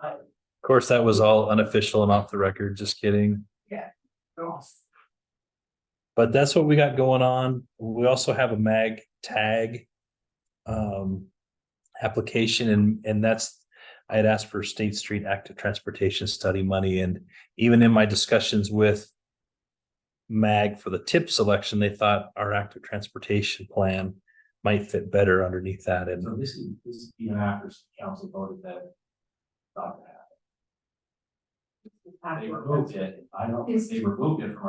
Of course, that was all unofficial and off the record, just kidding. But that's what we got going on. We also have a MAG tag application, and that's, I had asked for State Street active transportation study money, and even in my discussions with MAG for the tip selection, they thought our active transportation plan might fit better underneath that. And So this is even after council voted that. Not to happen. They removed it, they removed it from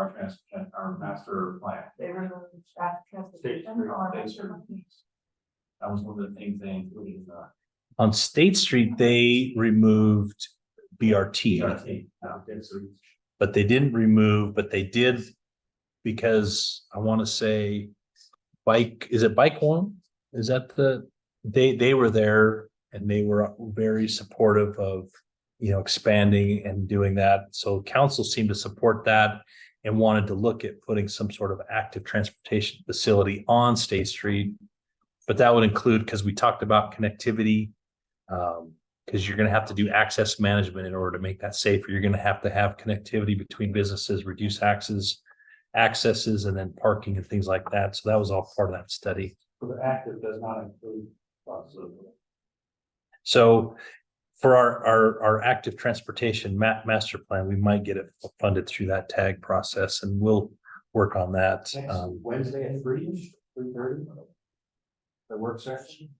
our master plan. They were the traffic transportation. That was one of the things they included in the. on State Street, they removed BRT. But they didn't remove, but they did, because I want to say is it Bike One? Is that they were there and they were very supportive of, expanding and doing that. So council seemed to support that and wanted to look at putting some sort of active transportation facility on State Street. But that would include, because we talked about connectivity, because you're going to have to do access management in order to make that safer. You're going to have connectivity between businesses, reduce accesses, and then parking and things like that. So that was all part of that study. So the active does not include. So for our active transportation master plan, we might get it funded through that tag process, and we'll work on that. Wednesday at 3:30. The work session.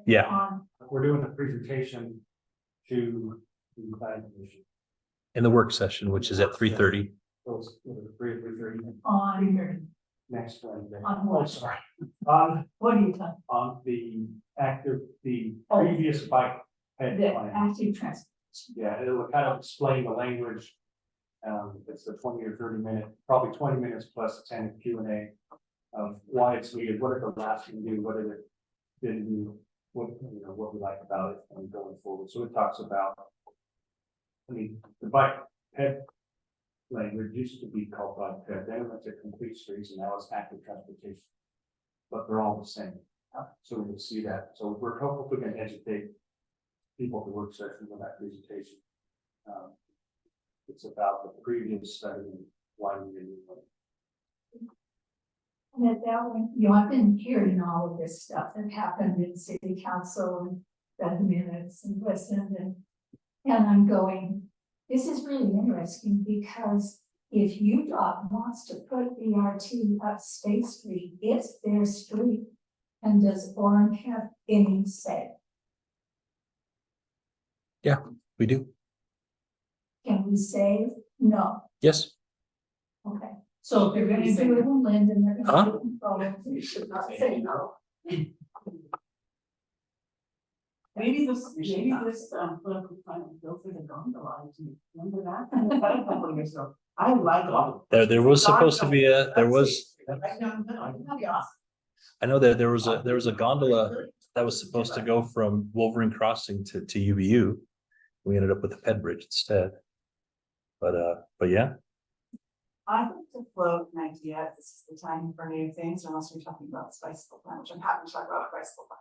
Yeah, We're doing a presentation to the planning commission. in the work session, which is at 3:30. So it's 3:30. On next Wednesday. On what? Oh, sorry. On, What are you talking, on the the Oh. previous bike ped the plan. active transport? Yeah, it will kind of explain the language. It's a 20 or 30 minute, probably 20 minutes plus 10 Q&A. Of why it's needed, what did the last one do, what did it didn't do, what, what we like about it and going forward. So it talks about. I mean, the bike ped language used to be called bike ped, then it went to complete streets and now it's active transportation. But they're all the same. So we can see that. So we're hoping we can educate people at the work session with that presentation. It's about the previous study and why we didn't. And at that one, I've been hearing all of this stuff that happened in city council and read the minutes and listened and I'm going, this is really interesting because if UDOT wants to put BRT up State Street, it's their street. And does Orem have any say? We do. Can we say no? Yes. Okay, so if they're gonna do it in Linden, they're Huh? gonna do it in Providence, we should not say no. Maybe this political plan built for the gondola, do you remember that? A couple of years ago. I like gondola. There was supposed to be that'd be awesome. I know that there was a gondola that was supposed to go from Wolverine Crossing to UVU. We ended up with the Ped Bridge instead. But yeah, I'd like to float an idea, if this is the time for new things, unless we're talking about the bicycle plan, which I'm happy to talk about bicycle plans.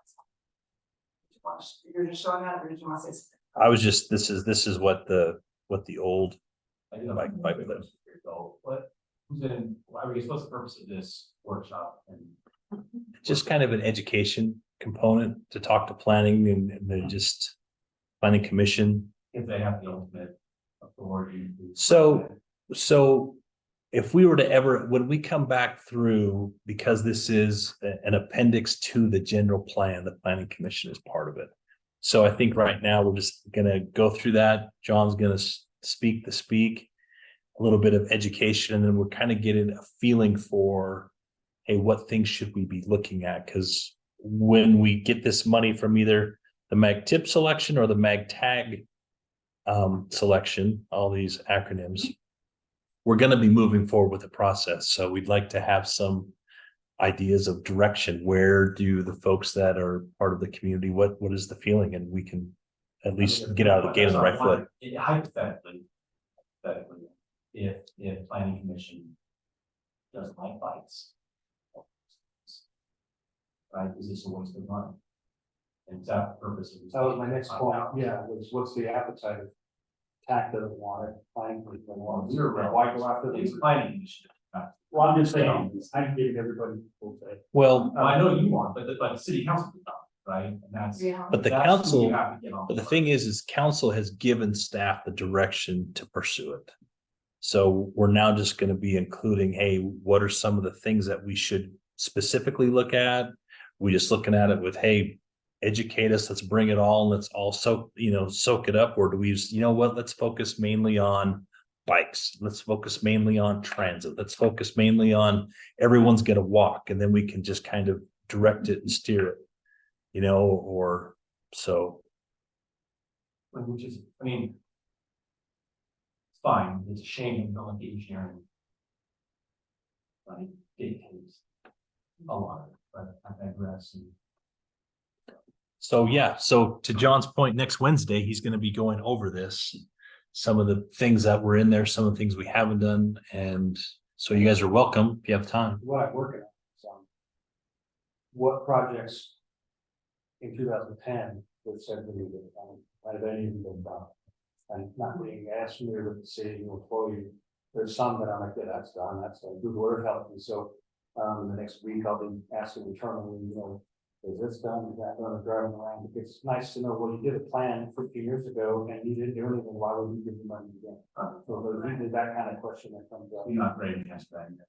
You're just showing that, or did you want to say something? I was just, this is what the old I do have Bike- a bike quick lane. question here, though. Who's in, I guess what's the purpose of this workshop and just kind of an education component to talk to planning and then just planning commission. if they have the ultimate authority? So if we were to ever, when we come back through, because this is an appendix to the general plan, the planning commission is part of it. So I think right now we're just gonna go through that. John's gonna speak, a little bit of education, and then we're kind of getting a feeling for, hey, what things should we be looking at? Because when we get this money from either the mag tip selection or the mag tag selection, all these acronyms, we're going to be moving forward with the process. So we'd like to have some ideas of direction. Where do the folks that are part of the community, what is the feeling? And we can at least get out of the gate on the right foot. Hypothetically, if planning commission doesn't like bikes. Right, is this a waste of money? And is that the purpose of this? That was my next point, yeah, what's the appetite of TAC doesn't want it, planning commission doesn't want it. Why go after It's these? planning commission. Well, I'm just saying, I'm giving everybody full say. Well, I know you want, but the city council did not, right? And that's. but the that's who council, you have to get on but the board. thing is council has given staff the direction to pursue it. So we're now just going to be including, hey, what are some of the things that we should specifically look at? We just looking at it with, hey, educate us, let's bring it all, let's all soak it up, or do we just, let's focus mainly on bikes, let's focus mainly on transit, let's focus mainly on everyone's gonna walk, and then we can just kind of direct it and steer it, or so. Which is, I mean. It's fine, it's a shame that no one the engineering. Right, dictates a lot, but I digress. So yeah, so to John's point, next Wednesday, he's gonna be going over this. Some of the things that were in there, some of the things we haven't done, and so you guys are welcome if you have time. What I'm working on, so. What projects in 2010 that said that we did, might have any even been done. And not being as familiar with the city or employee, there's some that I'm like, yeah, that's done, that's like Google Earth helped me, so. In the next week, I'll be asking internally, is this done, is that done, driving around, it's nice to know, well, you did a plan 15 years ago and you didn't do anything, why would you give the money again? So there's usually that kind of question that comes up. You're not ready to answer that yet.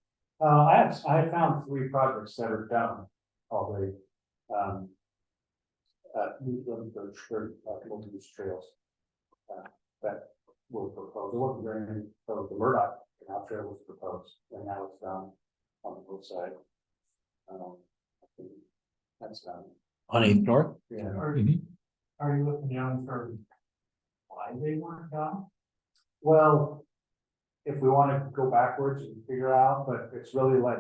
I have found 3 projects that are done already. Multi-use trails. That were proposed, it wasn't very many, so the Murdoch Canal Trail was proposed, and now it's done. on the north side. I think that's done. On 8th North. Yeah, Are you looking down for why they weren't done? well, if we want to go backwards and figure out, but it's really like,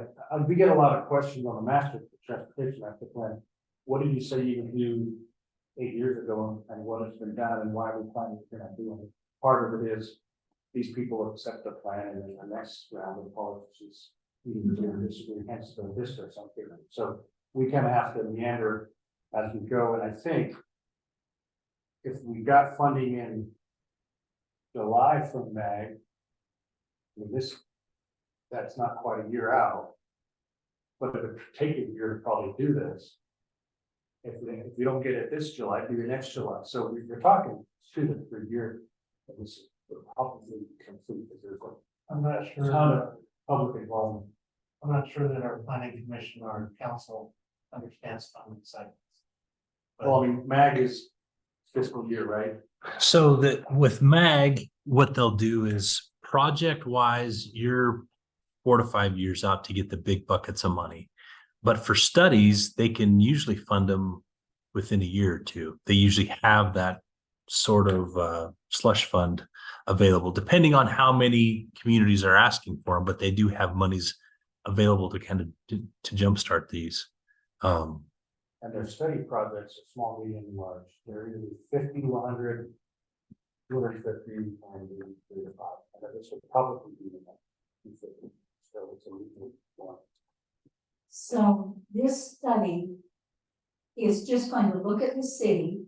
we get a lot of questions on the master transportation master plan. What did you say you would do 8 years ago and what has been done and why we plan to not doing it? Part of it is these people accept the plan and then the next round of politics either agree or disagree, hence the districts I'm feeling. So we kind of have to meander as we go, and I think if we got funding in July from MAG, I mean, that's not quite a year out. But it would take a year to probably do this. If we don't get it this July, do it next July. So we're talking 2 to 3 years. That this would probably complete, because there's I'm not a sure, ton of public involvement. I'm not sure that our planning commission or council understands funding cycles. Well, I mean, MAG is fiscal year, right? So that with MAG, what they'll do is project wise, you're 4 to 5 years out to get the big buckets of money. But for studies, they can usually fund them within a year or two. They usually have that sort of slush fund available, depending on how many communities are asking for them. But they do have monies available to kind of to jumpstart these. And their study projects are small, medium, and large. They're either 50 to 100, 250, and 3 to 5. And this would probably be the 250. So it's a legal one. So this study is just going to look at the city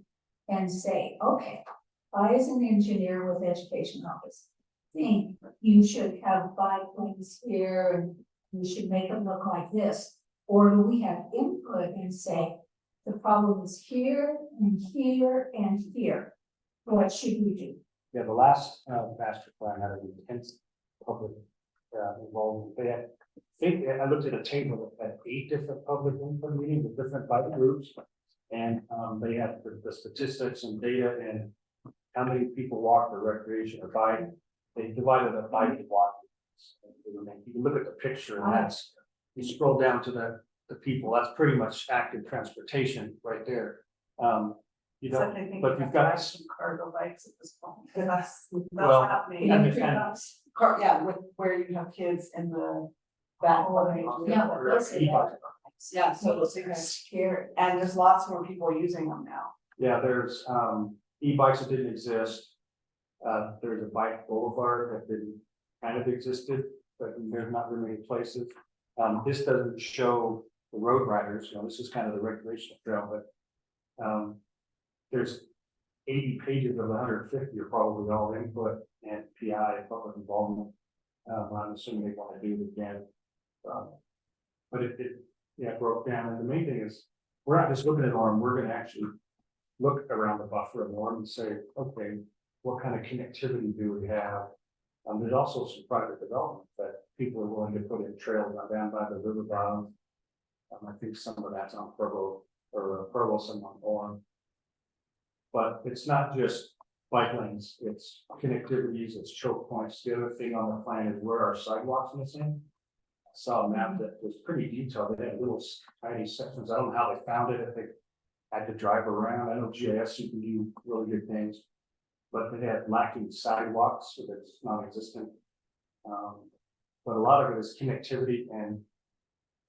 and say, okay, I as an engineer with education office think you should have bike lanes here and you should make it look like this. Or do we have input and say, the problem is here and here and here? What should we do? Yeah, the last master plan had an intense public involvement. They had, I looked at a table that had 8 different public input meetings with different bike groups. And they had the statistics and data and how many people walk for recreation or bike. They divided a bike and walk. You can look at the picture and that's, you scroll down to the people, that's pretty much active transportation right there. You Except know, I think but we you've have to got buy some cargo bikes at this point, because that's Well, happening. and Yeah, with where you have kids in the back. Yeah, but those are e-bike. Yeah, so those They're things, scary. and there's lots more people using them now. Yeah, there's e-bikes that didn't exist. There's a bike boulevard that didn't kind of existed, but there's not very many places. This doesn't show the road riders, you know, this is kind of the recreational trail, but there's 80 pages of 150 are probably all input and PI, public involvement. I'm assuming they want to do it again. But it broke down, and the main thing is, we're not just looking at Orem, we're gonna actually look around the buffer of Orem and say, okay, what kind of connectivity do we have? There's also some private development that people are willing to put in trails down by the river bottom. I think some of that's on Provo or Provo, some on Orem. But it's not just bike lanes, it's connectivities, it's choke points. The other thing on the plan is where our sidewalks missing. I saw a map that was pretty detailed. They had little tiny sections. I don't know how they found it, if they had to drive around. I know GIS can do really good things. But they had lacking sidewalks, so that's non-existent. But a lot of it is connectivity and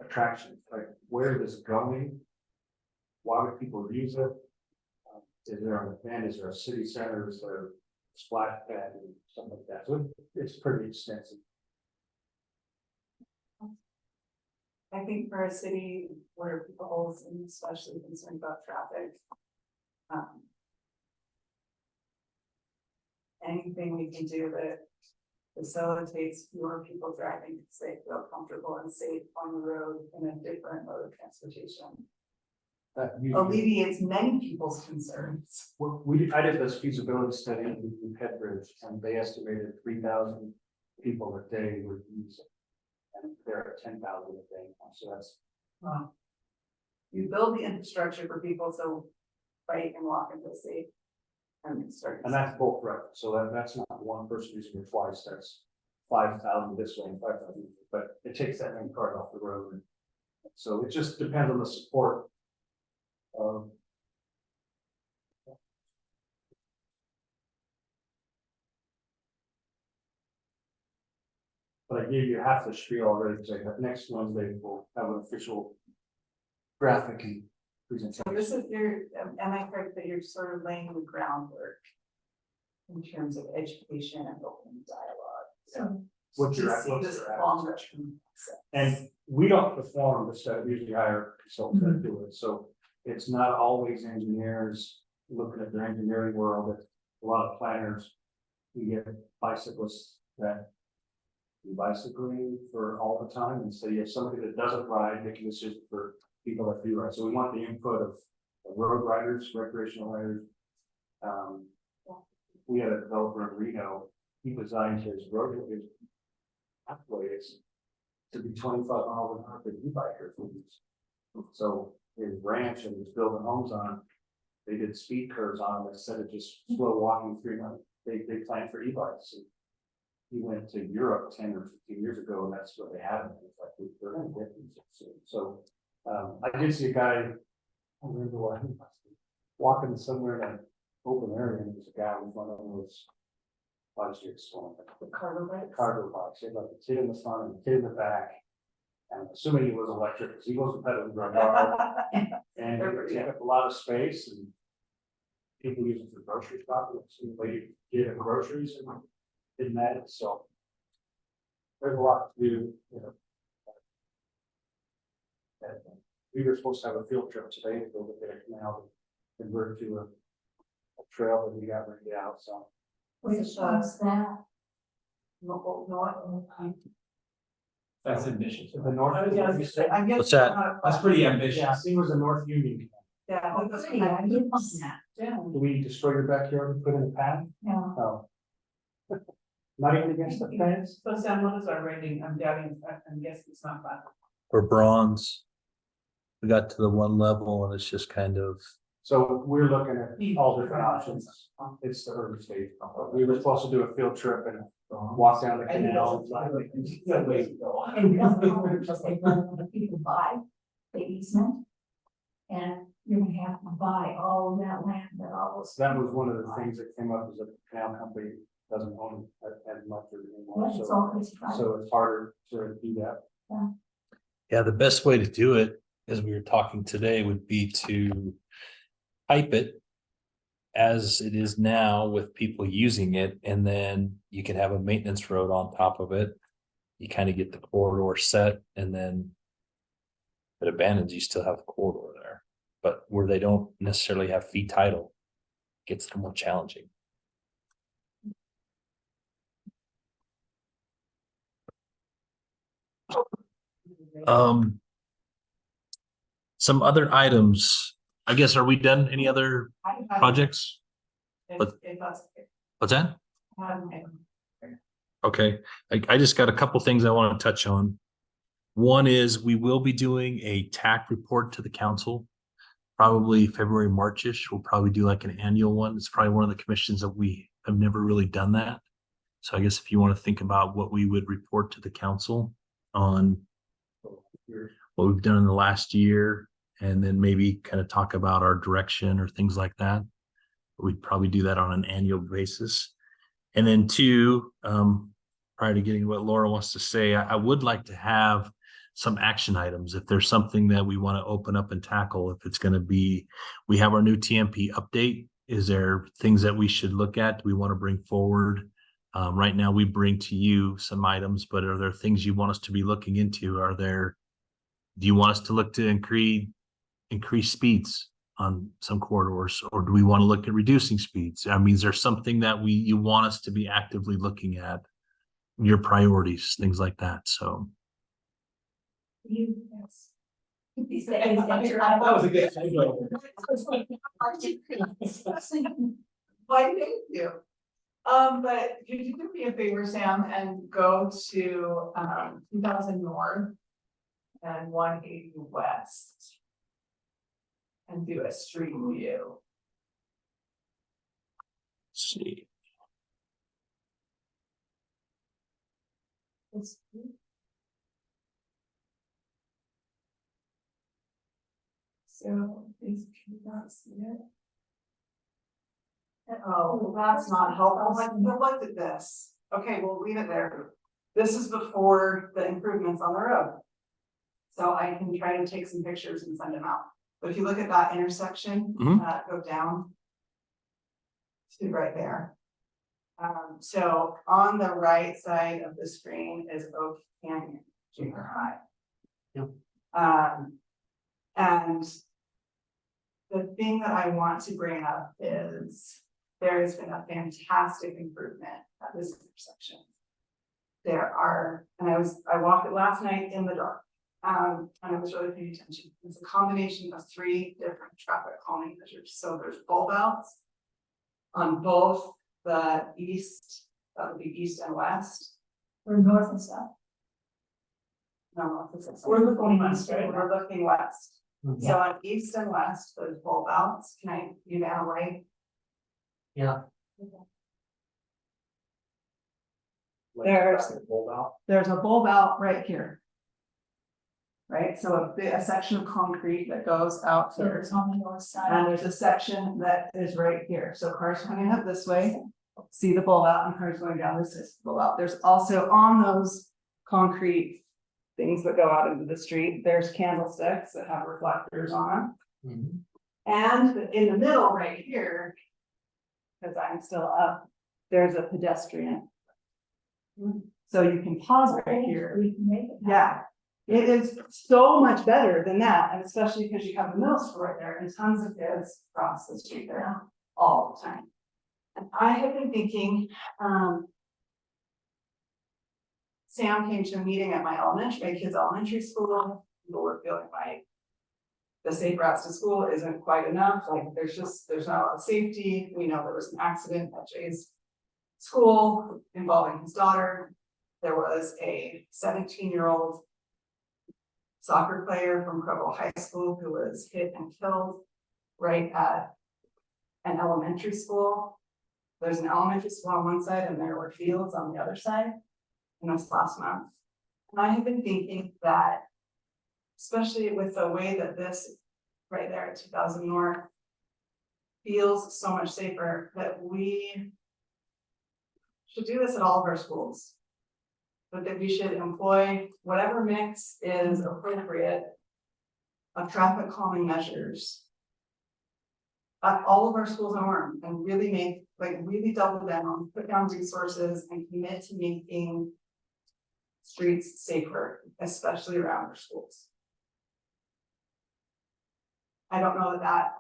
attraction, like where it is going. Why would people use it? Is there an event? Is there a city center? Is there a splash pad and something like that? So it's pretty extensive. I think for a city where people are especially concerned about traffic. Anything we can do that facilitates fewer people driving, because they feel comfortable and safe on the road in a different mode of transportation. That usually, Alleviates many people's concerns. I did this feasibility study in Petridge, and they estimated 3,000 people a day would use it. And they're at 10,000 a day, so that's. You build the infrastructure for people so bike and walk and feel safe. And start. And that's both right, so that's not one person using it twice, that's 5,000 this way and 5,000, but it takes that many cars off the road. So it just depends on the support. Um, But I gave you half the spiel already, because next Wednesday we'll have an official graphic and So presentation. this is your, am I correct that you're sort of laying the groundwork in terms of education and open dialogue? So What to you're at, see what this you're at. longer term process. And we don't perform the study, we usually hire consultants that do it, so it's not always engineers looking at their engineering world, it's a lot of planners. We get bicyclists that do bicycling for all the time, and so you have somebody that doesn't ride, making decisions for people that do ride, so we want the input of road riders, recreational riders. We had a developer in Reno, he designed his road, his pathways to be 25 miles an hour for e-bikers. So his ranch and he's building homes on, they did speed curves on them instead of just slow walking through them. They planned for e-bikes. And he went to Europe 10 or 15 years ago, and that's what they had. It's like they're going to get these soon. So I did see a guy, I don't remember what he was walking somewhere in an open area, and there was a guy with one of those bicycles going. The cargo bikes. Cargo box, he had like a kid in the front and a kid in the back. And assuming he was electric, because he wasn't pedaling very hard, and it took up a lot of space and. People use it for grocery shopping, so they get in groceries and didn't matter, so. There's a lot to do, you know. And we were supposed to have a field trip today to go look at a canal, to convert to a trail that we got ready out, so. Which one's that? No, That's ambitious. The north. I guess. What's that? That's pretty ambitious. Yeah, I think it was the North Union. Yeah. Oh, pretty, I did want that. Yeah. Do we destroy your backyard and put in a path? No, Oh. Not even against the fence? So Sam, what is our rating? I'm doubting, I'm guessing it's not bad. For bronze. We got to the one level and it's just kind of, So we're looking at all different options. It's the early stage. We were supposed to do a field trip and walk down the canal. and just like when people buy the easement. And you're gonna have to buy all of that land that all those. That was one of the things that came up, is that the canal company doesn't own as much anymore. Yeah, it's So, always private. so it's harder to do that. yeah, the best way to do it, as we were talking today, would be to pipe it as it is now with people using it, and then you can have a maintenance road on top of it. You kind of get the corridor set, and then if it abandons, you still have the corridor there. But where they don't necessarily have fee title, gets a little more challenging. Some other items, I guess, are we done? Any other projects? If that's. What's that? Um, Okay, I just got a couple things I want to touch on. One is we will be doing a TAC report to the council. Probably February, Marchish. We'll probably do like an annual one. It's probably one of the commissions that we have never really done that. So I guess if you want to think about what we would report to the council on what we've done in the last year, and then maybe kind of talk about our direction or things like that. We'd probably do that on an annual basis. And then two, prior to getting what Laura wants to say, I would like to have some action items. If there's something that we want to open up and tackle, if it's going to be, we have our new TMP update. Is there things that we should look at? We want to bring forward. Right now we bring to you some items, but are there things you want us to be looking into? Do you want us to look to increase speeds on some corridors, or do we want to look at reducing speeds? I mean, is there something that you want us to be actively looking at? Your priorities, things like that. So You, yes. That was a good Why, thank you. But could you do me a favor, Sam, and go to 2000 North and 180 West and do a street view. let's see. It's- So, these, can you not see it? Oh, that's not helpful, like, look at this, okay, we'll leave it there. This is before the improvements on the road. So I can try to take some pictures and send them out, but if you look at that intersection, go down. To right there. So on the right side of the screen is Oak Canyon Junior High. Yep. And the thing that I want to bring up is there has been a fantastic improvement at this intersection. There are, and I walked it last night in the dark, and I was really paying attention. It's a combination of 3 different traffic calming measures. So there's bulb outs on both the east, that would be east and west. Or north and south. No, this is- We're looking west, right? We're looking west. Mhm. So on east and west, there's bulb outs. Can I, you down right? Yeah. There's- Hold out. There's a bulb out right here. Right, so a section of concrete that goes out So here. it's on the north side. And there's a section that is right here, so cars coming up this way, see the bulb out, and cars going down this is bulb out. There's also on those concrete things that go out into the street, there's candlesticks that have reflectors on them. And in the middle right here, because I'm still up, there's a pedestrian. So you can pause right here. We can make it. Yeah, it is so much better than that, and especially because you have the middle school right there and tons of kids cross the street there all the time. And I have been thinking, Sam came to a meeting at my kids' elementary school, people were feeling like the safe routes to school isn't quite enough, like there's not a lot of safety. We know there was an accident at Jay's school involving his daughter. There was a 17-year-old soccer player from Crowell High School who was hit and killed right at an elementary school. There's an elementary school on one side and there were fields on the other side. And this last month. And I have been thinking that, especially with the way that this right there at 2000 North feels so much safer, that we should do this at all of our schools. But that we should employ whatever mix is appropriate of traffic calming measures at all of our schools in Orem, and really really double down, put down resources and commit to making streets safer, especially around our schools. I don't know that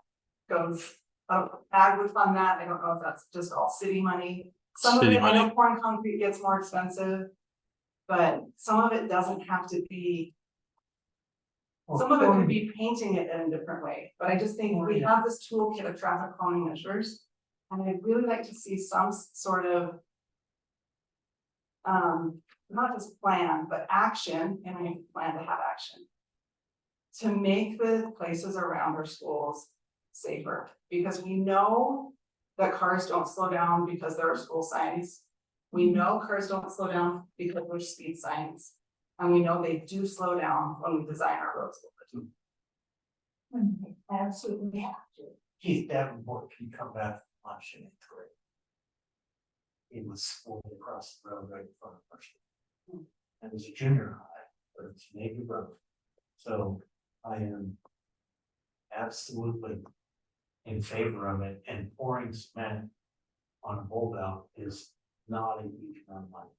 goes, ag would fund that. I don't know if that's just all city money. Some of City it, I know money. pouring concrete gets more expensive, but some of it doesn't have to be. Some of it could be painting it in a different way, but I just think we have this toolkit of traffic calming measures. And I'd really like to see some sort of. Not just plan, but action, and I plan to have action. To make the places around our schools safer, because we know that cars don't slow down because there are school signs. We know cars don't slow down because there's speed signs. And we know they do slow down when we design our roads. Absolutely have to. Keith Davenport can come back from lunch in 8th grade. He was schooled across the road right in front of our school. It was a junior high, but it's Navy Road. So I am absolutely in favor of it, and pouring cement on a bulb out is not a huge amount of money.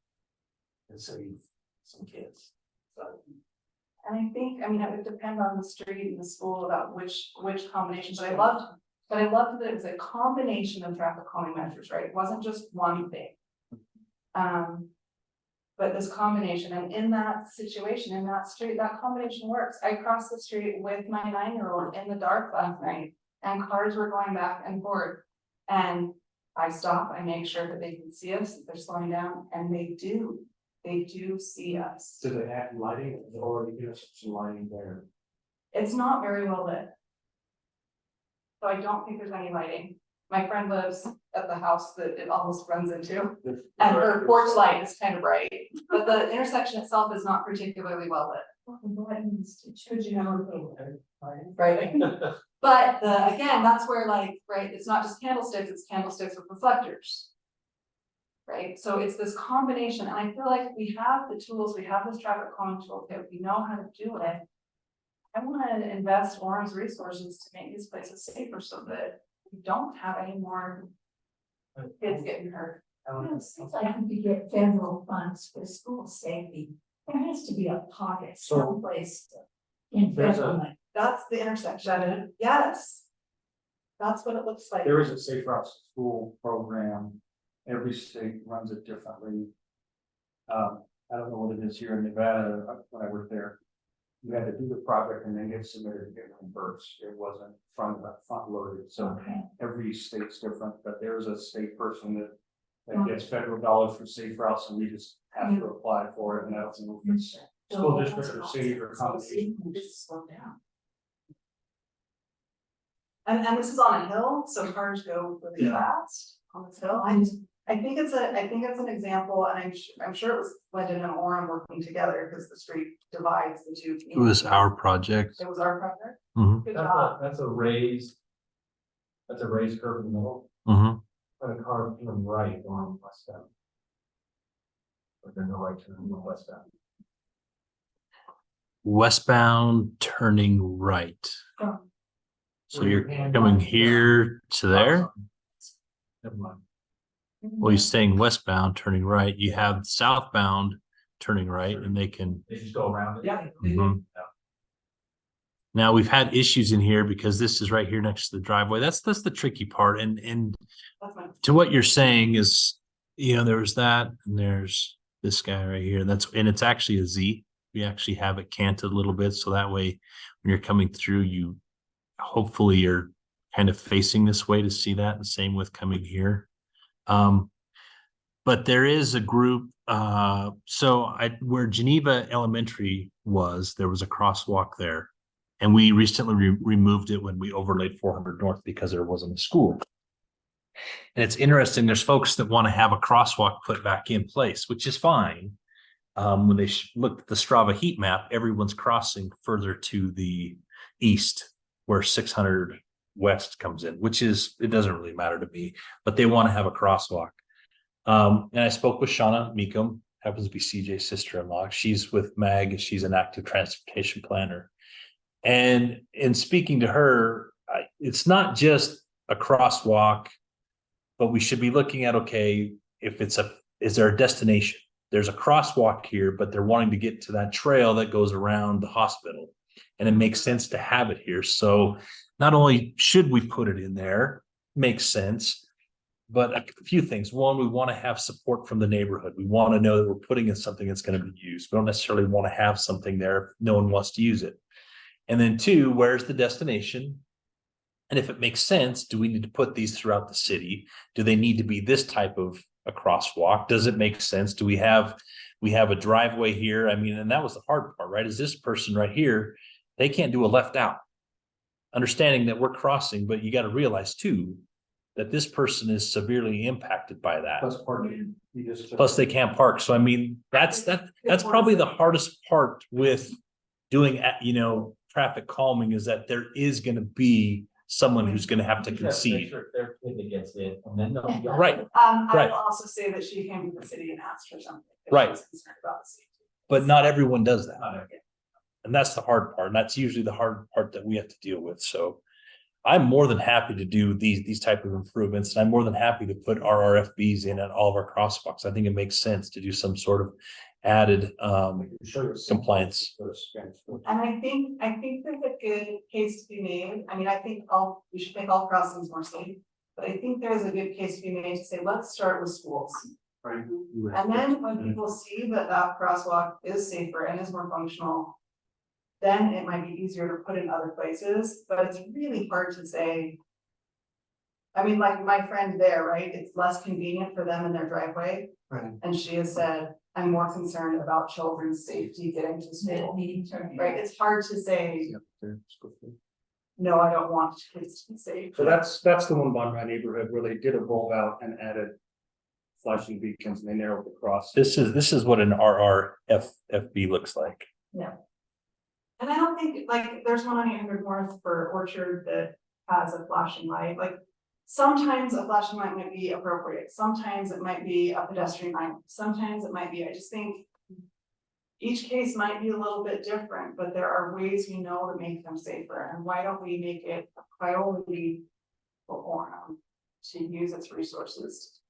And save some kids, so. And I think, I mean, it would depend on the street and the school about which combinations, but I loved that it was a combination of traffic calming measures, right? It wasn't just one thing. But this combination, and in that situation, in that street, that combination works. I crossed the street with my 9-year-old in the dark last night, and cars were going back and forth. And I stop, I make sure that they can see us, that they're slowing down, and they do see us. Do they have lighting or you know some lighting there? It's not very well lit. So I don't think there's any lighting. My friend lives at the house that it almost runs into, and her porch light is kind of bright, but the intersection itself is not particularly well lit. Right. But again, that's where like, right, it's not just candlesticks, it's candlesticks with reflectors. Right, so it's this combination, and I feel like we have the tools, we have this traffic calming toolkit, we know how to do it. I wanna invest Orem's resources to make these places safer so that we don't have any more kids getting hurt. It seems like we get federal funds for school safety. There has to be a pocket So- someplace in There's federal a- money. That's the intersection, yes. That's what it looks like. There is a safe routes to school program. Every state runs it differently. I don't know what it is here in Nevada, when I worked there. You had to do the project and then get submitted to get reimbursed. It wasn't front loaded, so Okay. every state's different, but there's a state person that gets federal dollars for safe routes, and we just have to apply for it, and that's if it's school district or city or combination. Just slow down. And this is on a hill, so cars go really fast on this hill. I think it's an example, and I'm sure it was Legend and Orem working together, because the street divides the two. It was our project. It was our project. Mhm. Good job. That's a raised. That's a raised curve in the middle, Mhm. and a car turn right on west end. But then the right turn on west end. Westbound turning right. Oh. So you're coming here to there? Never mind. Well, you're saying westbound turning right. You have southbound turning right, and they can. They just go around it. Yeah. Mhm. Now, we've had issues in here because this is right here next to the driveway. That's the tricky part. And That's my. to what you're saying is, there was that, and there's this guy right here. And it's actually a Z. We actually have it canted a little bit, so that way when you're coming through, you hopefully you're kind of facing this way to see that, and same with coming here. But there is a group, where Geneva Elementary was, there was a crosswalk there. And we recently removed it when we overlaid 400 North because there wasn't a school. And it's interesting, there's folks that want to have a crosswalk put back in place, which is fine. When they looked at the Strava heat map, everyone's crossing further to the east where 600 West comes in, it doesn't really matter to me, but they want to have a crosswalk. And I spoke with Shauna Meekum, happens to be CJ's sister-in-law. She's with MAG and she's an active transportation planner. And in speaking to her, it's not just a crosswalk, but we should be looking at, okay, is there a destination? There's a crosswalk here, but they're wanting to get to that trail that goes around the hospital. And it makes sense to have it here. So not only should we put it in there, makes sense, but a few things. One, we want to have support from the neighborhood. We want to know that we're putting in something that's going to be used. We don't necessarily want to have something there if no one wants to use it. And then two, where's the destination? And if it makes sense, do we need to put these throughout the city? Do they need to be this type of a crosswalk? Does it make sense? Do we have a driveway here? I mean, and that was the hard part, right? Is this person right here, they can't do a left out. Understanding that we're crossing, but you got to realize too, that this person is severely impacted by that. Plus parking. Plus they can't park. So I mean, that's probably the hardest part with doing, traffic calming, is that there is going to be someone who's going to have to concede. Their kid that gets it, and then they'll be. Right. I Right. will also say that she came to the city and asked for something. if she Right. was concerned about the safety. But not everyone does that. Not every- And that's the hard part. And that's usually the hard part that we have to deal with. So I'm more than happy to do these type of improvements. And I'm more than happy to put our RFBs in at all of our crosswalks. I think it makes sense to do some sort of added compliance. And I think there's a good case to be made. I mean, I think we should make all crossings more safe. But I think there's a good case to be made to say, let's start with schools. Right. And then when people see that that crosswalk is safer and is more functional, then it might be easier to put in other places, but it's really hard to say. I mean, like my friend there, right? It's less convenient for them in their driveway. Right. And she has said, I'm more concerned about children's safety getting to school, Meeting turn. right? It's hard to say, no, I don't want kids to be safe. So that's the one by my neighborhood where they did a bulb out and added flashing beacons and they narrowed the cross. This is what an RRFFB looks like. And I don't think, like, there's one on 800 North for Orchard that has a flashing light, like, sometimes a flashing light might be appropriate, sometimes it might be a pedestrian light, sometimes it might be, I just think each case might be a little bit different, but there are ways we know to make them safer, and why don't we make it a priority for Orem to use its resources?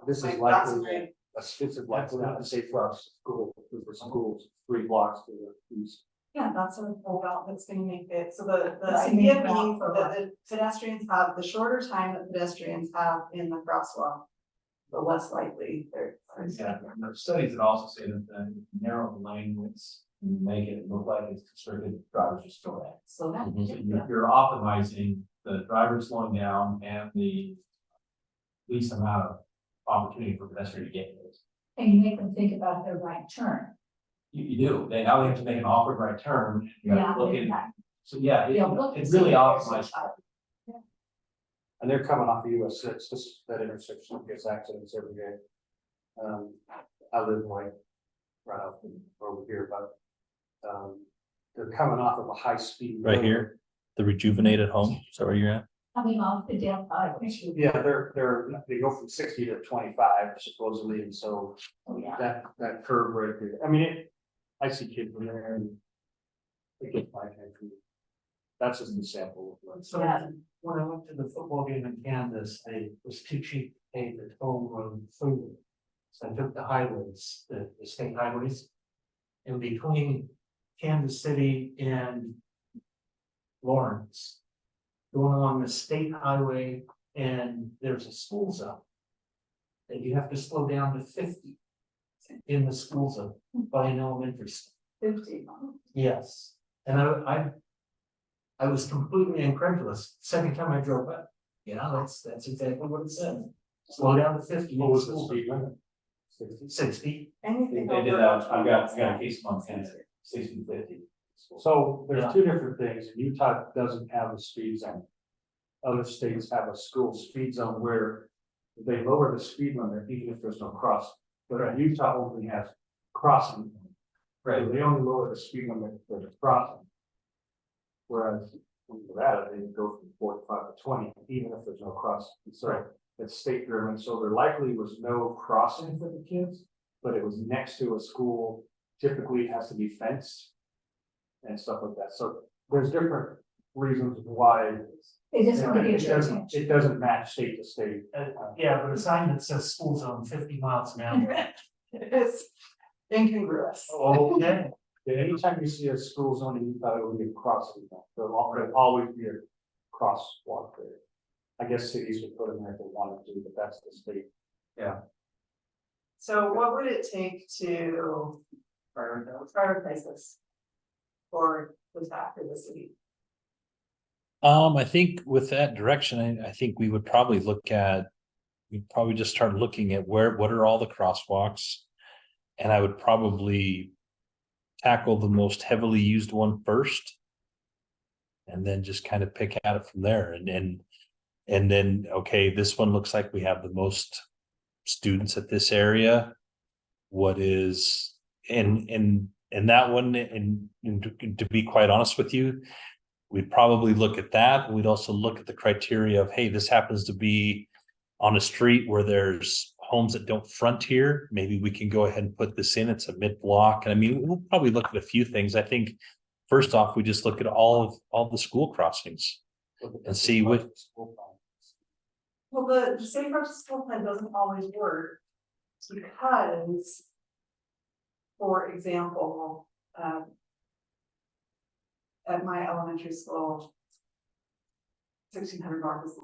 This is Like, likely, that's great. this is likely not to say for us, school, because the school's 3 blocks to the east. Yeah, that's a route that's gonna make it, so the Right, make CPF that means for that the pedestrians have, the shorter time that pedestrians have in the crosswalk, the less likely they're. Yeah, and there are studies that also say that the narrow the lane widths make it look like it's constricted, drivers are still at. So that. So you're optimizing the driver slowing down and the least amount of opportunity for pedestrian to get this. And you make them think about their right turn. You do, they now have to make an awkward right turn. You Yeah, gotta look they in, have- so yeah, they'll look it and really see optimizes. And they're coming off the US 6, that intersection gets accidents every day. I live like right off over here, but they're coming off of a high speed. Right here, the rejuvenated home, is that where you're at? Coming off the Dale Highway. Yeah, they go from 60 to 25 supposedly, and so Oh, yeah. that curve right there, I mean, I see kids in there and they get my attention. That's just an example of what's. So when I went to the football game in Kansas, it was too cheap to pay the toll road food. So I took the highways, the state highways. In between Kansas City and Lawrence. Going along the state highway and there's a school zone. That you have to slow down to 50 in the school zone by an elementary school. 50. Yes, and I was completely incredulous. Second time I drove up, that's exactly what it said. Slow down to 50. What was the speed limit? 60? 60. Anything They did over that, I've got a 20. case on 60-50. So there's Yeah. 2 different things. Utah doesn't have a speed zone. Other states have a school speed zone where they lower the speed limit even if there's no cross. But Utah only has crossing. Right. They only lower the speed limit for the crossing. Whereas when you're at it, they go from 45 to 20, even if there's no crossing. So it's state driven. So there likely was no crossing for the kids, but it was next to a school. Typically it has to be fenced and stuff like that. So there's different reasons why. They just want to get your It attention. doesn't match state to state. Yeah, but a sign that says school zone 50 miles an hour. It's incongruous. Okay. Yeah, anytime you see a school zone in Utah, it will be a crossing. There'll always be a crosswalk there. I guess cities would put them there if they wanted to, but that's the state. So what would it take to prioritize this? For the tax of the city? I think with that direction, I think we would probably we'd probably just start looking at what are all the crosswalks? And I would probably tackle the most heavily used one first. And then just kind of pick at it from there and then, okay, this one looks like we have the most students at this area. What is, and that one, and to be quite honest with you, we'd probably look at that. We'd also look at the criteria of, hey, this happens to be on a street where there's homes that don't front here. Maybe we can go ahead and put this in. It's a mid block. And I mean, we'll probably look at a few things. I think first off, we just look at all the school crossings and see what. Well, the safe route to school plan doesn't always work. Because. For example, at my elementary school. 1600 North is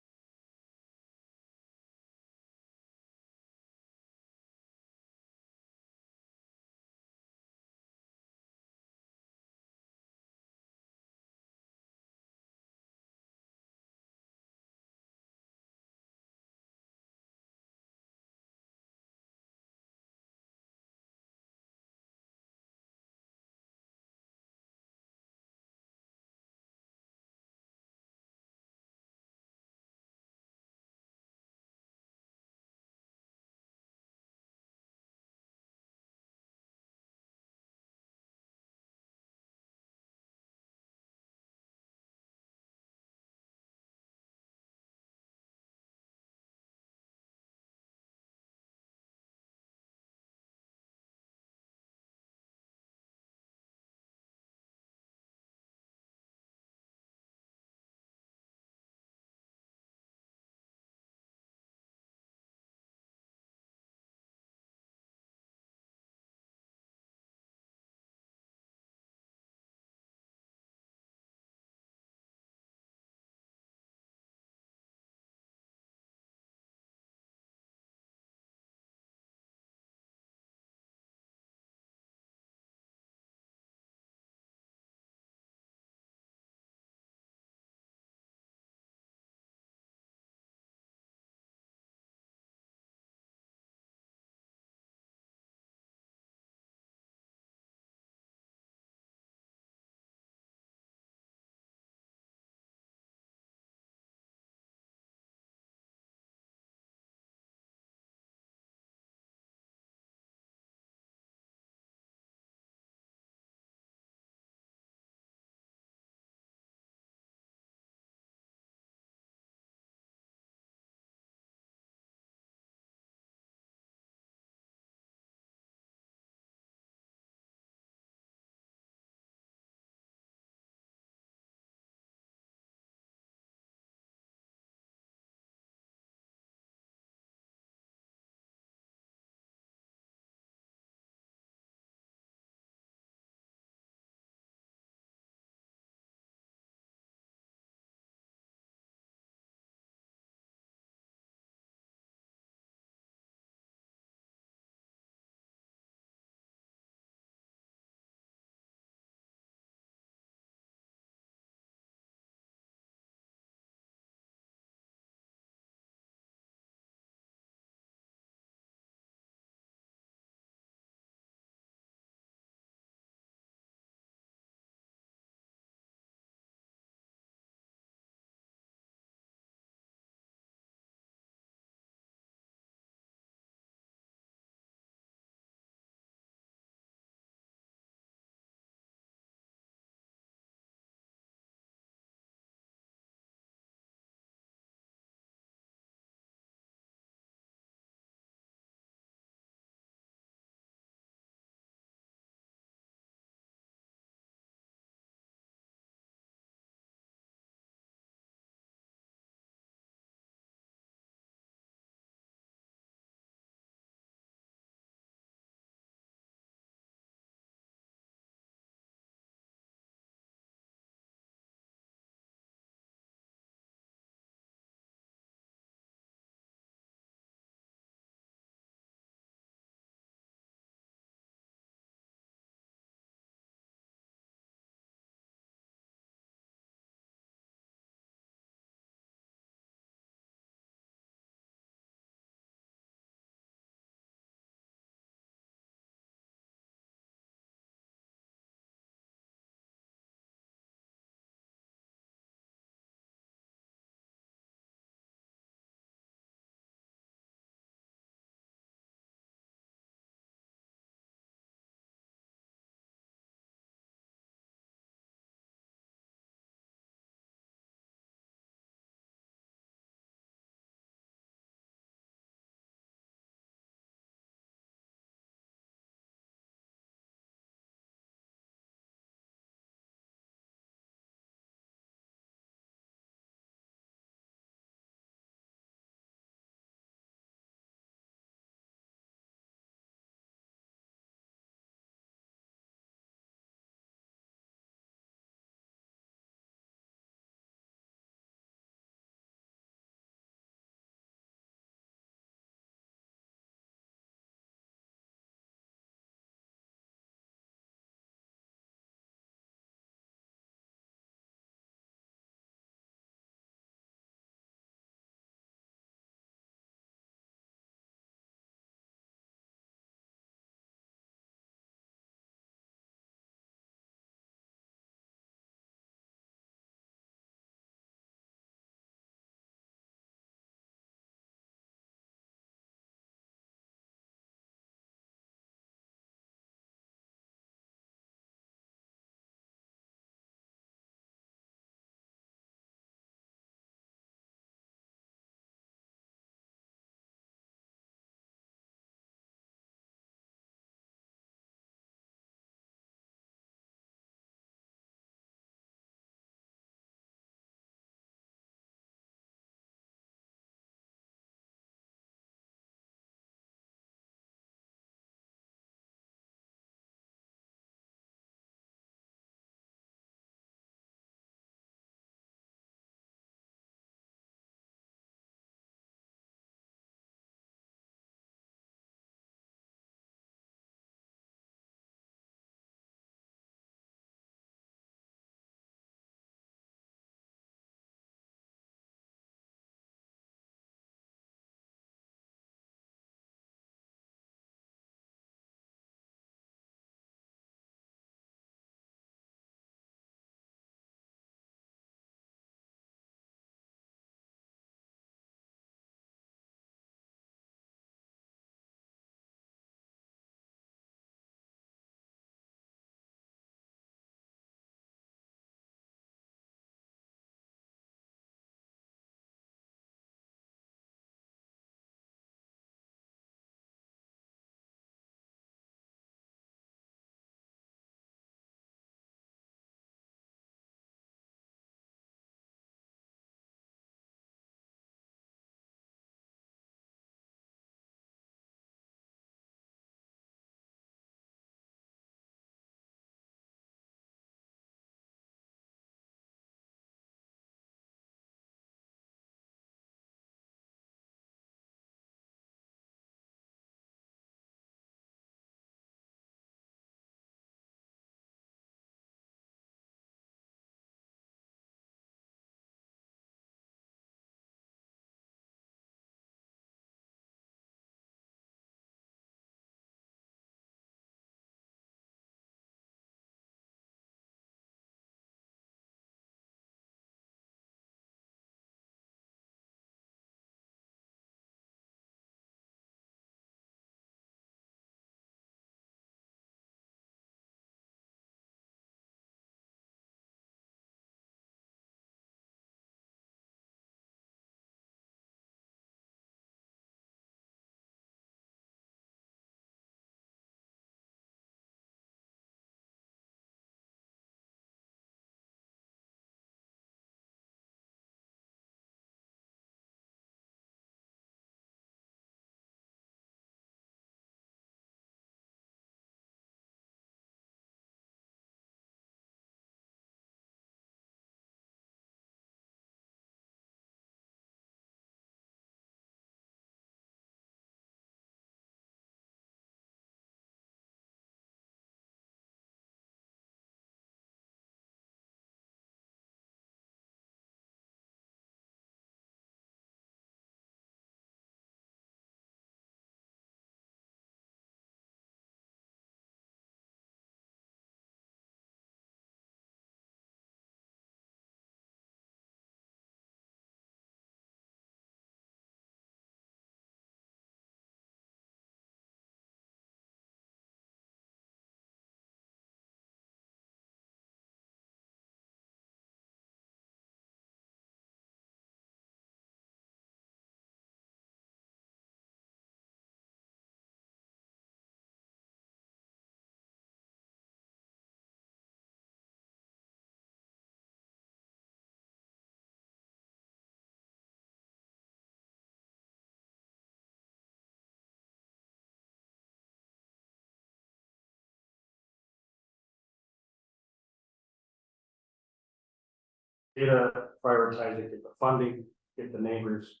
data, prioritize it, get the funding, get the neighbors.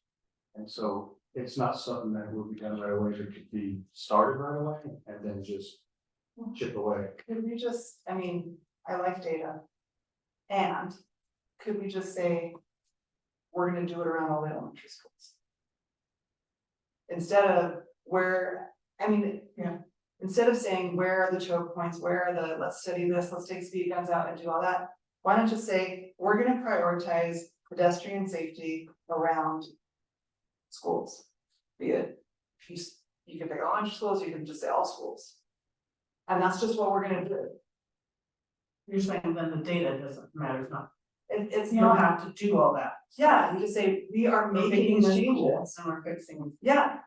And so it's not something that will be done right away, it could be started right away and then just chip away. Could we just, I mean, I like data. And could we just say, we're gonna do it around all the elementary schools? Instead of where, I mean, yeah, instead of saying, where are the choke points, where are the, let's study this, let's take speed guns out and do all that. Why not just say, we're gonna prioritize pedestrian safety around schools? Be it, you can pick elementary schools, you can just say all schools. And that's just what we're gonna do. You're saying then the data doesn't matter, not, It's you don't not, have to do all that. yeah, you just say, we are We're making picking these this changes. pool and we're fixing. Yeah.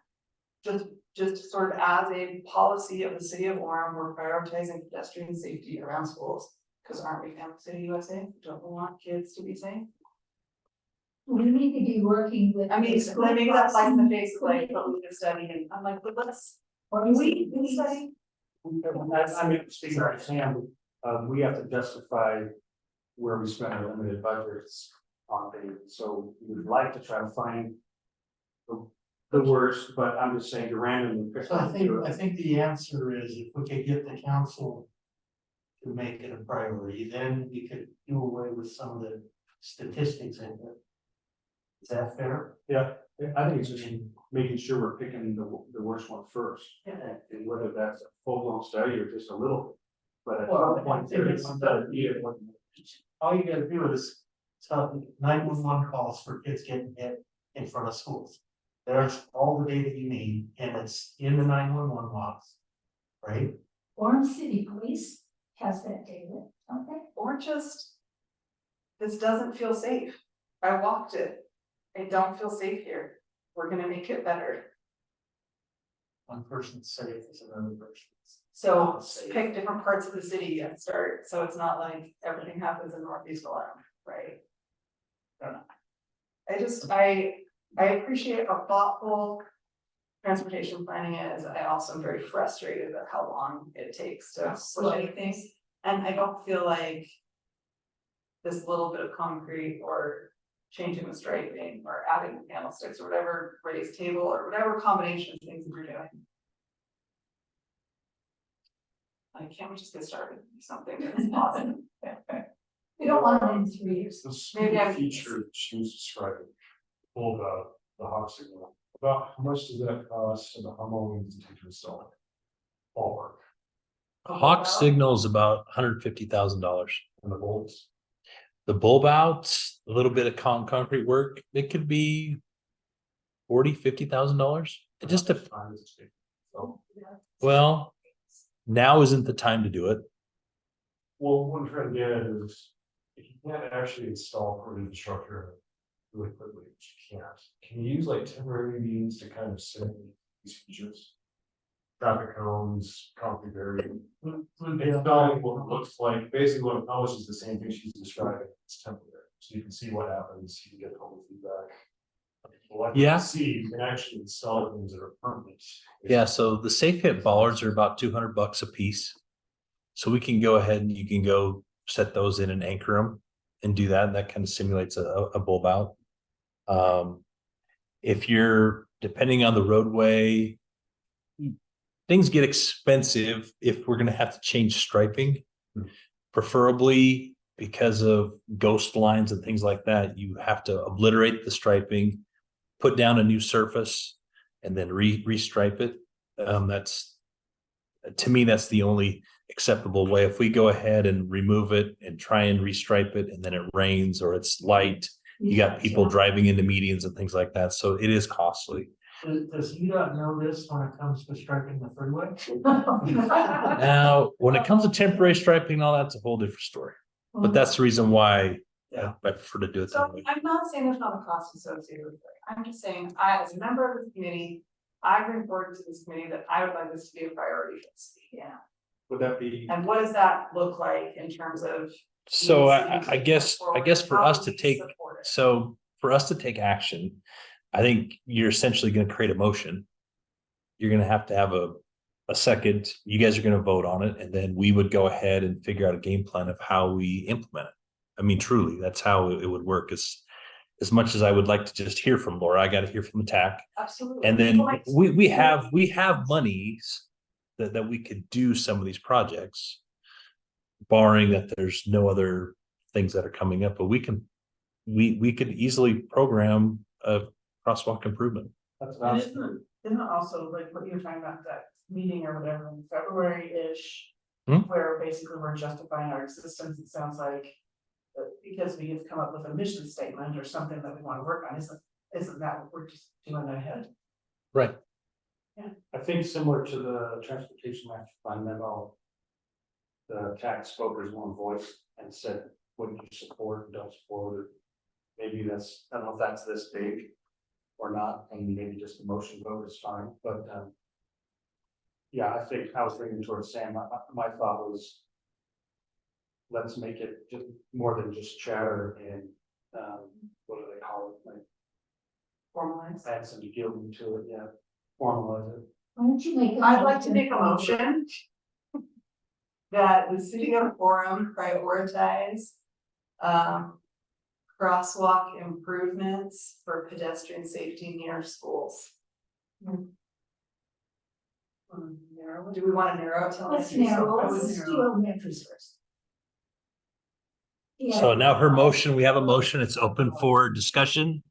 Just sort of as a policy of the city of Orem, we're prioritizing pedestrian safety around schools. Cause aren't we Family City USA? Don't we want kids to be safe? We need to be working with. I mean, the school maybe that's like in the bus face of like, but we can study and I'm like, but let's, or we study. I mean, speaking for Sam, we have to justify where we spend our limited budgets on data, so we would like to try to find the worst, but I'm just saying to randomly pick. So I think the answer is if we could get the council to make it a priority, then we could do away with some of the statistics in it. Is that fair? Yeah, I think it's just making sure we're picking the worst one first. Yeah. And whether that's a full-blown study or just a little. But at Well, some point, I think there is all you gotta do is tell 911 calls for kids getting hit in front of schools. There's all the data you need, and it's in the 911 logs, right? Orem City Police has that data, don't they? Or just, this doesn't feel safe. I walked it. I don't feel safe here. We're gonna make it better. One person's safe is another person's. So pick different parts of the city and start, so it's not like everything happens in Northeast Orem, right? I don't know. I appreciate how thoughtful transportation planning is. I also am very frustrated at how long it takes to push anything. And I don't feel like this little bit of concrete or changing the striping or adding candlesticks or whatever, raised table or whatever combination of things that we're doing. Like, can't we just get started and do something that's positive? We don't want it in 3 years. The Maybe I'm- feature that she was describing, pull the hawk signal, about how much does that cost and how long does it take to install it? Ballpark, Hawk signal is about $150,000. and the bolts. The bulb outs, a little bit of concrete work, it could be $40,000-$50,000. It just, So, well, now isn't the time to do it. well, what I'm trying to get at is, if you can't actually install permanent structure really quickly, which you can't, can you use like temporary means to kind of set these features? Traffic cones, concrete barrier. Installing what looks like, basically what it accomplishes the same thing she's describing, it's temporary, so you can see what happens, you can get total feedback. Well, Yeah. see, you can actually install things that are permanent. Yeah, so the safe hit bollards are about $200 a piece. So we can go ahead and you can go set those in and anchor them and do that. And that kind of simulates a bulb out. If you're depending on the roadway, things get expensive if we're gonna have to change striping. Preferably because of ghost lines and things like that, you have to obliterate the striping, put down a new surface, and then restripe it. That's, to me, that's the only acceptable way. If we go ahead and remove it and try and restripe it, and then it rains or it's light, you got people driving into medians and things like that. So it is costly. Does UDOT know this when it comes to striping the freeway? Now, when it comes to temporary striping and all, that's a whole different story. But that's the reason why I prefer to do it that So way. I'm not saying there's not a cost associated with it. I'm just saying, I, as a member of this committee, I bring forward to this committee that I would like this to be a priority for the city. Yeah. Would that be? And what does that look like in terms of? So the city I guess for how us do to we take, support it? so for us to take action, I think you're essentially gonna create a motion. You're gonna have to have a second, you guys are gonna vote on it, and then we would go ahead and figure out a game plan of how we implement it. I mean, truly, that's how it would work. As much as I would like to just hear from Laura, I got to hear from the TAC. Absolutely. And then People might- we have monies that we could do some of these projects. Barring that there's no other things that are coming up, but we could easily program a crosswalk improvement. That's what I was. Isn't it also like what you were talking about, that meeting or whatever in February-ish? Hmm? Where basically we're justifying our existence, it sounds like. Because we have come up with a mission statement or something that we wanna work on, isn't that what we're just doing ahead? Right. I think similar to the transportation master plan memo. The tax spoke as one voice and said, what do you support and don't support, or maybe that's, I don't know if that's this big. Or not, and maybe just a motion vote is fine, but yeah, I think I was leaning towards Sam, my thought was. Let's make it just more than just chatter and what do they call it, like Formalized. add some gilding to it, yeah, formalize it. Why don't you make? I'd like to make a motion. That the city of Orem prioritize. Crosswalk improvements for pedestrian safety near schools. Do we wanna narrow it to? Let's elementary? narrow, I would let's do narrow. elementary first. Yeah. So now her motion, we have a motion. It's open for discussion.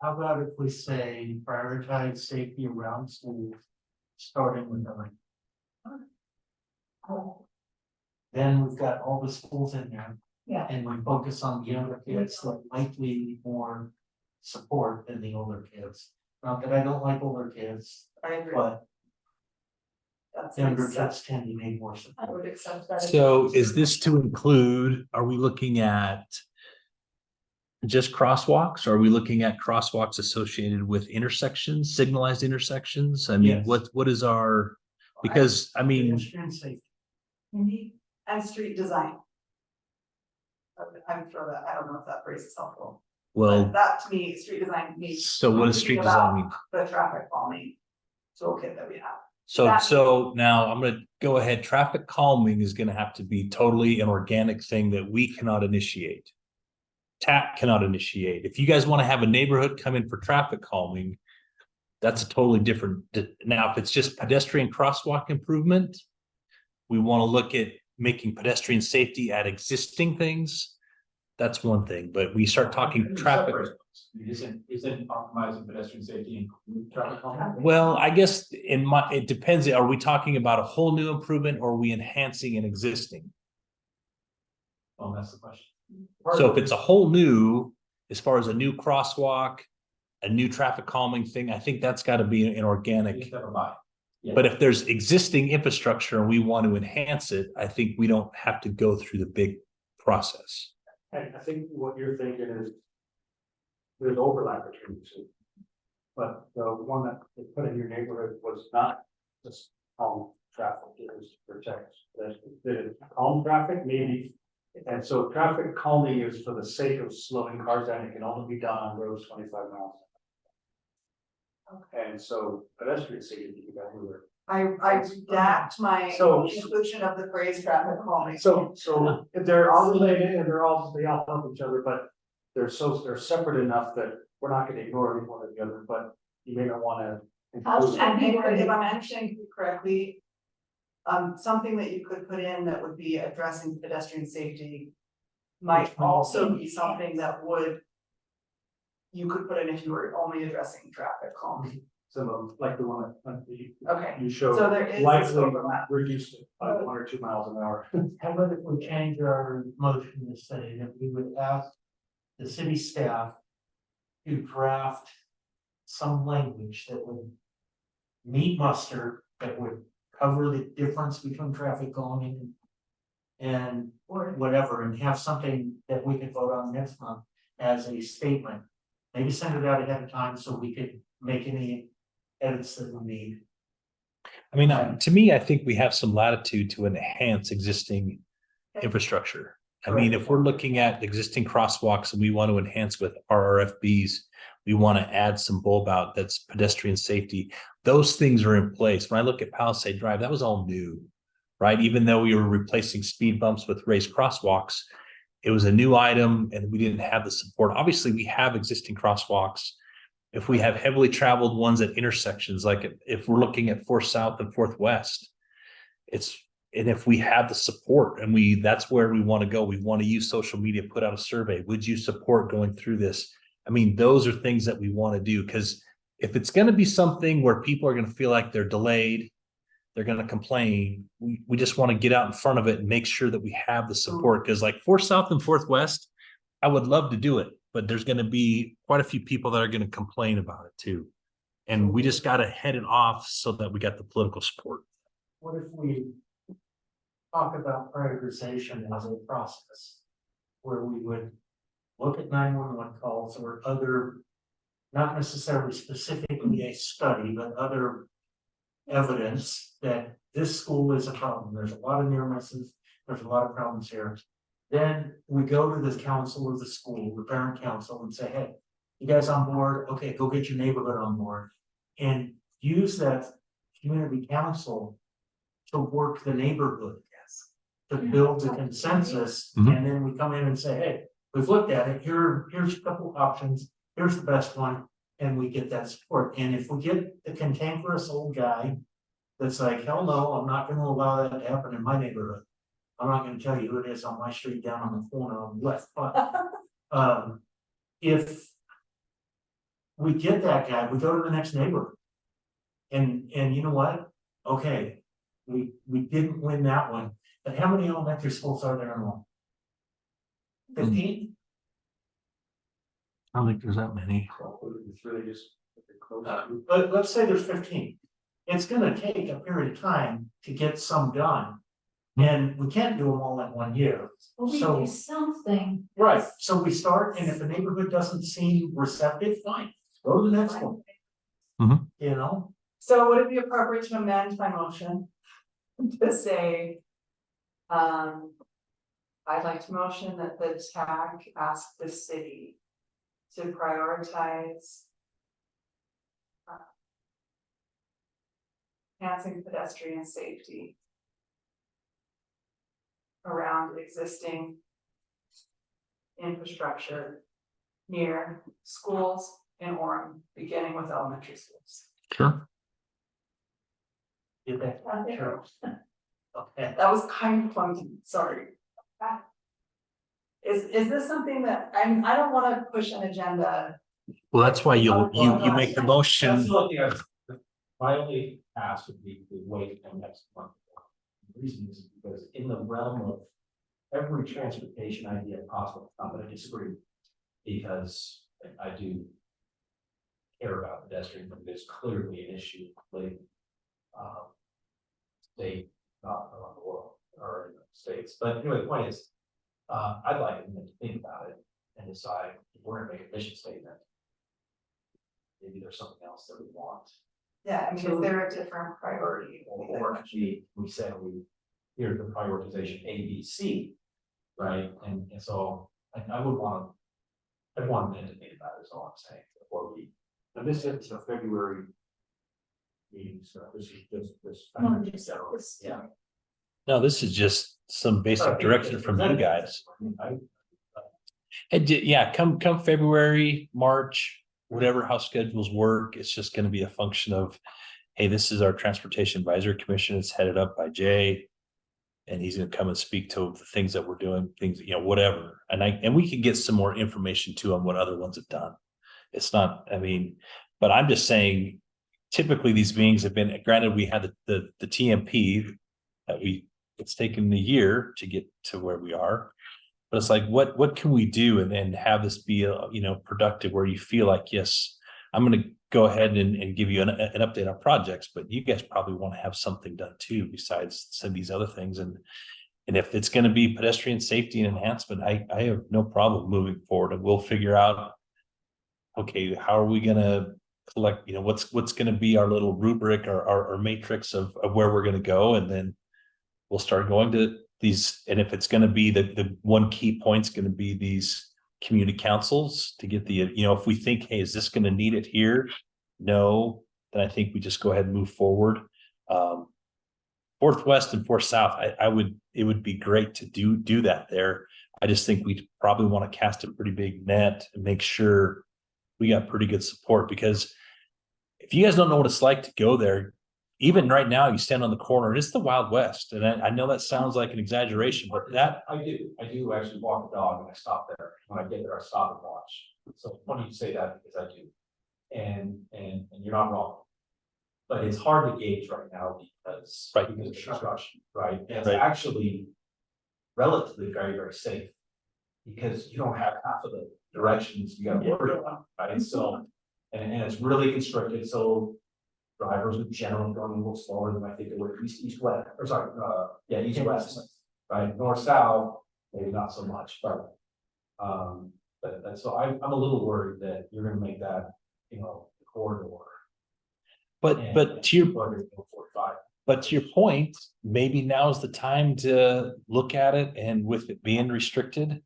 How about if we say prioritize safety around schools, starting with elementary? Then we've got all the schools in there. Yeah. And we focus on the younger kids that might need more support than the older kids. Not that I don't like older kids, I agree. but That's younger accept- kids tend to need more support. I would accept that. So is this to include, are we looking at just crosswalks? Or are we looking at crosswalks associated with intersections, signalized intersections? I mean, Yes. what is our, because I mean, Pedestrian safety. And street design. I'm sure that, I don't know if that phrase is helpful. well, But that to me, street design means. so what does street design mean? The traffic calming toolkit that we have. So now I'm gonna go ahead. Traffic calming is gonna have to be totally an organic thing that we cannot initiate. TAP cannot initiate. If you guys want to have a neighborhood come in for traffic calming, that's a totally different. Now, if it's just pedestrian crosswalk improvement, we want to look at making pedestrian safety at existing things. That's one thing, but we start talking traffic. Isn't optimizing pedestrian safety and traffic calming? Well, I guess it depends. Are we talking about a whole new improvement or are we enhancing an existing? Well, that's the question. So if it's a whole new, as far as a new crosswalk, a new traffic calming thing, I think that's got to be an You organic. have to buy. Yeah. But if there's existing infrastructure and we want to enhance it, I think we don't have to go through the big process. And I think what you're thinking is. There's overlap between the two. But the one that they put in your neighborhood was not just calm traffic, it was to protect, the calm traffic maybe. And so traffic calming is for the sake of slowing cars down, it can only be done on roads 25 miles. And so pedestrian safety, you got everywhere. I redact my So- inclusion of the phrase traffic calming. So they're all related and they all help each other, but they're separate enough that we're not gonna ignore any one or the other, but you may not wanna. How's I think if I'm understanding you correctly. Something that you could put in that would be addressing pedestrian safety. Might also be something that would. You could put in if you were only addressing traffic calming. Some of them, like the one that Okay, you showed. so there is this Likely overlap. reduced it by 1 or 2 miles an hour. How about if we change our motion to say that we would ask the city staff to draft some language that would meet muster, that would cover the difference between traffic calming and whatever, and have something that we could vote on next month as a statement. Maybe send it out ahead of time so we could make any edits that we need. I mean, to me, I think we have some latitude to enhance existing infrastructure. I mean, if we're looking at existing crosswalks and we want to enhance with RRFBs, we want to add some bulb out that's pedestrian safety. Those things are in place. When I look at Palisade Drive, that was all new. right? Even though we were replacing speed bumps with raised crosswalks, it was a new item and we didn't have the support. Obviously, we have existing crosswalks. If we have heavily traveled ones at intersections, like if we're looking at 4th South and 4th West, and if we have the support and that's where we want to go, we want to use social media, put out a survey. Would you support going through this? I mean, those are things that we want to do, because if it's going to be something where people are going to feel like they're delayed, they're going to complain, we just want to get out in front of it and make sure that we have the support. Because like 4th South and 4th West, I would love to do it, but there's going to be quite a few people that are going to complain about it too. And we just got to head it off so that we got the political support. What if we talk about prioritization as a process? Where we would look at 911 calls or other, not necessarily specifically a study, but other evidence that this school is a problem. There's a lot of near misses, there's a lot of problems here. Then we go to the council of the school, the parent council, and say, hey, you guys on board? Okay, go get your neighborhood on board. And use that community council to work the neighborhood. To build a consensus, and then we come in and say, hey, we've looked at it, here's a couple options, here's the best one, and we get that support. And if we get the cantankerous old guy that's like, hell no, I'm not gonna allow that to happen in my neighborhood. I'm not gonna tell you who it is on my street down on the corner on the left, but if we get that guy, we go to the next neighborhood. And you know what? Okay, we didn't win that one. But how many elementary schools are there in one? 15? I don't think there's that many. It's really just. But let's say there's 15. It's gonna take a period of time to get some done. And we can't do them all in 1 year. Well, we So- do something. Right, so we start, and if the neighborhood doesn't seem receptive, fine, go to the next one. You know, So would it be appropriate to amend my motion to say, I'd like to motion that the TAC ask the city to prioritize enhancing pedestrian safety around existing infrastructure near schools in Orem, beginning with elementary schools. Sure. get that, sure. Okay, That was kind of clunky, sorry. Is this something that, I don't wanna push an agenda. Well, that's why you make the That's motion. the only thing my only ask would be to wait until next month. The reason is because in the realm of every transportation idea possible, I'm gonna disagree. Because I do care about pedestrians, but there's clearly an issue with state, not around the world or in the States. But anyway, the point is, I'd like them to think about it and decide if we're gonna make a mission statement. Maybe there's something else that we want. Yeah, I mean, is there a different priority? Or actually, we said here's the prioritization A, B, C, right? And so I would want to, I'd want them to think about it, is all I'm saying, before we. And this is a February meeting, so this is just this. No, just- Yeah. No, this is just some basic direction from you guys. And yeah, come February, March, whatever, how schedules work, it's just gonna be a function of, hey, this is our Transportation Advisory Commission. It's headed up by Jay. And he's gonna come and speak to the things that we're doing, things, whatever. And we can get some more information too on what other ones have done. It's not, but I'm just saying, typically these meetings have been, granted, we had the TMP that it's taken a year to get to where we are. But it's like, what can we do and then have this be, productive, where you feel like, yes, I'm gonna go ahead and give you an update on projects, but you guys probably want to have something done too, besides some of these other things. And if it's gonna be pedestrian safety and enhancement, I have no problem moving forward, and we'll figure out, okay, how are we gonna collect, what's gonna be our little rubric or our matrix of where we're gonna go, and then we'll start going to these. And if it's gonna be the one key point's gonna be these community councils to get the, if we think, hey, is this gonna need it here? No, then I think we just go ahead and move forward. Fourth West and Fourth South, it would be great to do that there. I just think we probably want to cast a pretty big net and make sure we got pretty good support, because if you guys don't know what it's like to go there, even right now, you stand on the corner, and it's the Wild West. And I know that sounds like an exaggeration, but that, I do actually walk the dog and I stop there. When I get there, I stop and watch. So funny you say that because I do. And you're not wrong. But it's hard to gauge right now because Right. of construction, right? And it's Right. actually relatively very, very safe. Because you don't have half of the directions you gotta worry about, right? So, and it's really constricted, so drivers in general going a little slower than I think they would east west, or sorry, east west, right? North south, maybe not so much, but so I'm a little worried that you're gonna make that, you know, the corridor. but to your, people are gonna go 45. but to your point, maybe now's the time to look at it, and with it being restricted,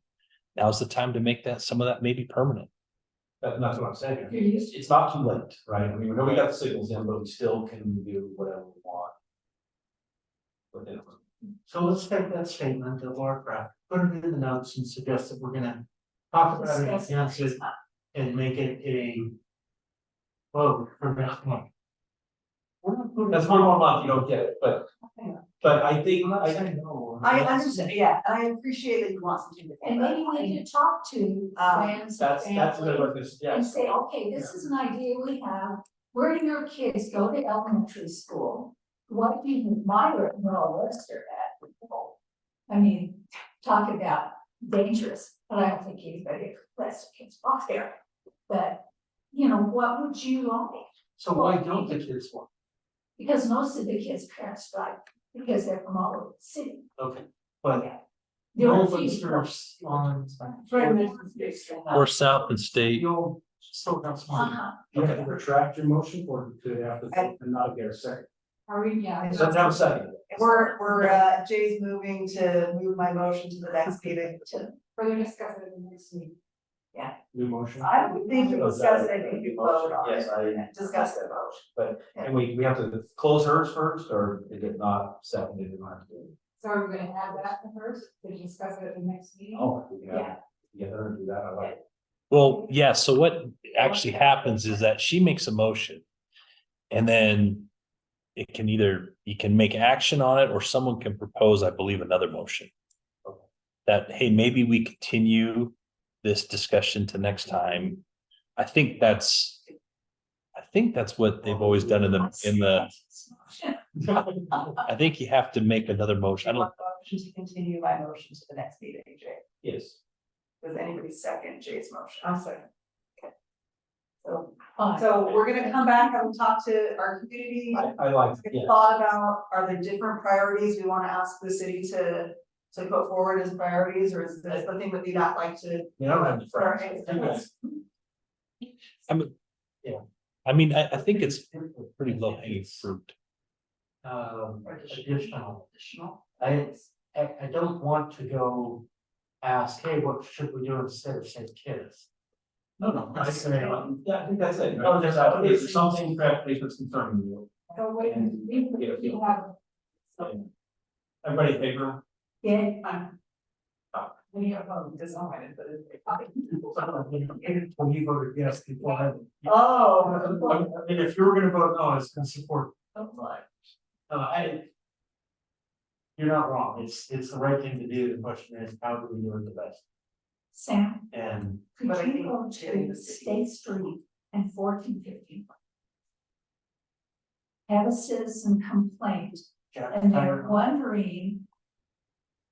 now's the time to make that, some of that maybe permanent. That's what I'm saying. It's not too late, right? I mean, we know we got the signals in, but we still can do whatever we want. Within it. So let's take that statement of our craft, put it in the notes and suggest that we're gonna talk about it, Discuss enhance it, and make it a vote for next month. That's one more month, you don't get it, but I think, I'm not saying no. I understand, yeah, and I appreciate that you want something to. And maybe we need to talk to friends and that's a good family one, this, and yes. say, okay, this is an idea we have. Where do your kids go to elementary school? What do you admire Noah Lester at? I mean, talk about dangerous, but I don't think anybody lets kids off there. But, you know, what would you like? So why don't the kids want? Because most of the kids' parents drive, because they're from all over the city. Okay, but There are no few visitors on. Or South and State. You'll still have some. Uh-huh. You have to retract your motion or to have to, and not get a second. Are we, yeah. So now second. We're Jay's moving to move my motion to the next meeting. Further discuss it in the next meeting. New motion. I don't think we discussed it, I think we voted on Yes, it, discussed it. But, and we have to close hers first, or is it not seconded in our? So are we gonna add that first, to discuss it at the next meeting? Oh, if we can Yeah. together and do that, I like it. Well, yeah, so what actually happens is that she makes a motion. And then it can either, you can make action on it, or someone can propose, I believe, another motion. That, hey, maybe we continue this discussion to next time. I think that's what they've always done I think you have to make another motion. I don't, Motion to continue my motion to the next meeting, Jay. Yes. Does anybody second Jay's motion? I'm second. Okay. So, Fine. so we're gonna come back and talk to our community. I like, Give yes. thought about, are there different priorities we wanna ask the city to put forward as priorities, or is this the thing that we'd not like to? You don't have to. put our hands in? I mean, I think it's pretty low hanging fruit. Additional. I don't want to go ask, hey, what should we do instead of say kids? No, I say, yeah, I think that's it. Oh, there's It's something that is concerning you. So wait, we have, Everybody in favor? yeah, We have decided, but it's. When you voted yes, people had. Oh. I mean, if you were gonna vote no, it's gonna support. You're not wrong, it's the right thing to do, the question is, how do we do it the best? Sam, And could But I you think go getting to the city- State Street and 1450? Have a citizen complaint, and they're wondering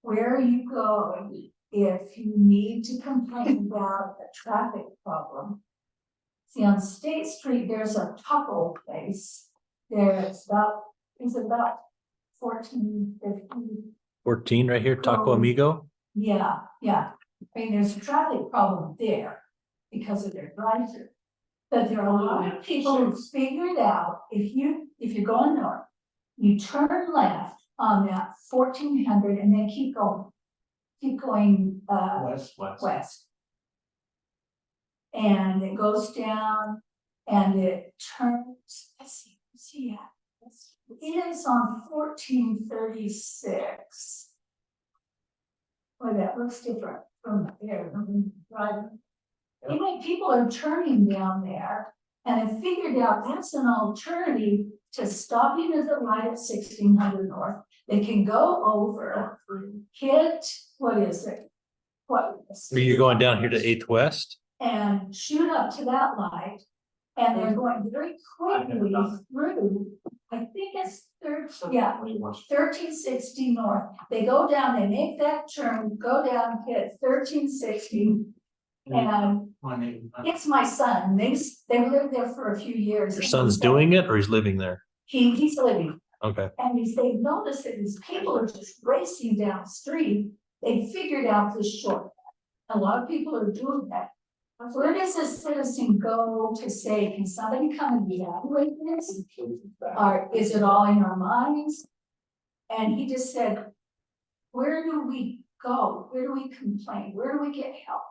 where you go if you need to complain about a traffic problem. See, on State Street, there's a taco place. There's about 1450. 14 right here, Taco Oh. Amigo. Yeah, yeah. I mean, there's a traffic problem there because of their drive-through. But there are a lot of people who figured out, if you're going north, you turn left on that 1400 and then keep going, west. And it goes down and it turns, let's see, yeah. is on 1436. Boy, that looks different from there. Anyway, people are turning down there, and I figured out that's an alternative to stopping at the light at 1600 North. They can go over, hit, what is it? What? Are you going down here to 8th West? And shoot up to that light. And they're going very quickly through, I think it's yeah, 1360 North. They go down, they make that turn, go down, hit 1360. And it's my son. They lived there for a few years. Your son's doing it or he's living there? He's living. Okay. And they noticed that these people are just racing down the street. They figured out this shortcut. A lot of people are doing that. Where does a citizen go to say, can somebody come and evaluate this? Or is it all in our minds? And he just said, where do we go? Where do we complain? Where do we get help?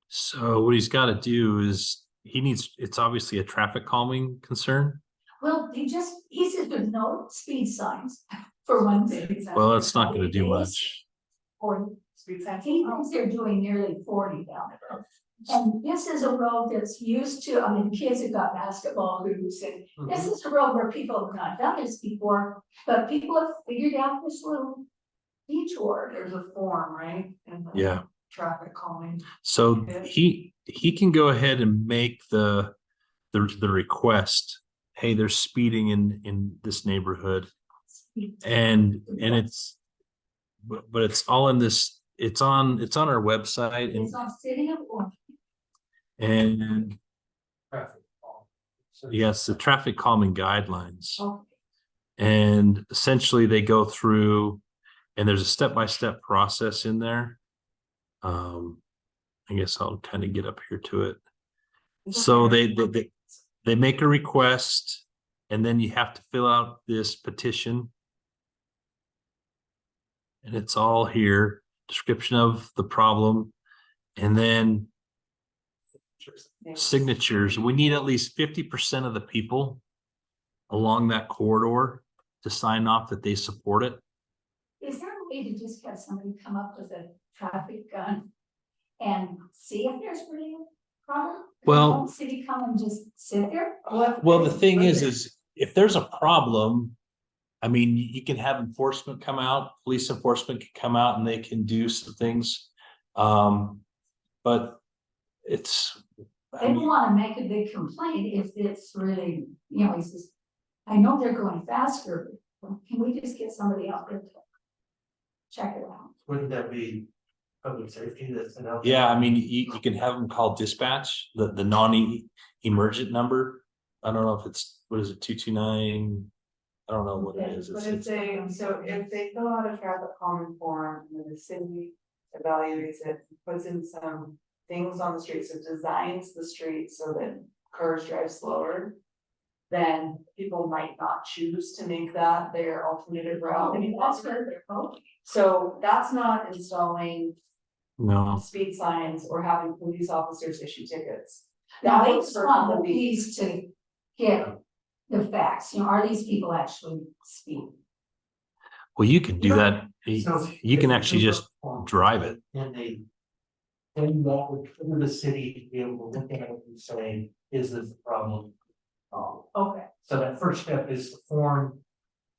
So what he's got to do is it's obviously a traffic calming concern. Well, he said there's no speed signs for one thing. Well, it's not going to do much. Or speed signs. He thinks they're doing nearly 40 down the road. And this is a road that's used to, I mean, kids have got basketball hoops, and this is a road where people have not done this before, but people have figured out this little detour. There's a form, right? In the Yeah. Traffic calming. So he can go ahead and make the request. Hey, there's speeding in this neighborhood, and it's but it's all in this. It's on our website, It's on City of Orange. and yes, the traffic calming guidelines. Okay. And essentially they go through, and there's a step-by-step process in there. I guess I'll kind of get up here to it. So they make a request, and then you have to fill out this petition. And it's all here, description of the problem, and then signatures. We need at least 50% of the people along that corridor to sign off that they support it. Is there a way to just have somebody come up with a traffic gun and see if there's really a problem? Well- Won't city come and just sit there? Well, the thing is if there's a problem, I mean, you can have enforcement come out, police enforcement can come out and they can do some things. But it's, They don't wanna make a big complaint if it's really, you know, he says, I know they're going faster, but can we just get somebody out there to check it out? Wouldn't that be public safety that's an out? yeah, I mean, you can have them call dispatch, the non-emergent number. I don't know if it's, what is it, 229? I don't know what it is. But It's- if they fill out a traffic calming form, and then the city evaluates it, puts in some things on the street, so designs the street so that cars drive slower. Then people might not choose to make that their alternative route. I mean, that's where they're going. So that's not installing No, speed signs or having police officers issue tickets. Now, That they was just for want the the police to get the facts, you know, are these people actually speeding? well, you can do that. So You can if actually do a just form, drive it. And then that would trigger the city to be able to look at it and say, is this a problem? Okay, So that first step is the form,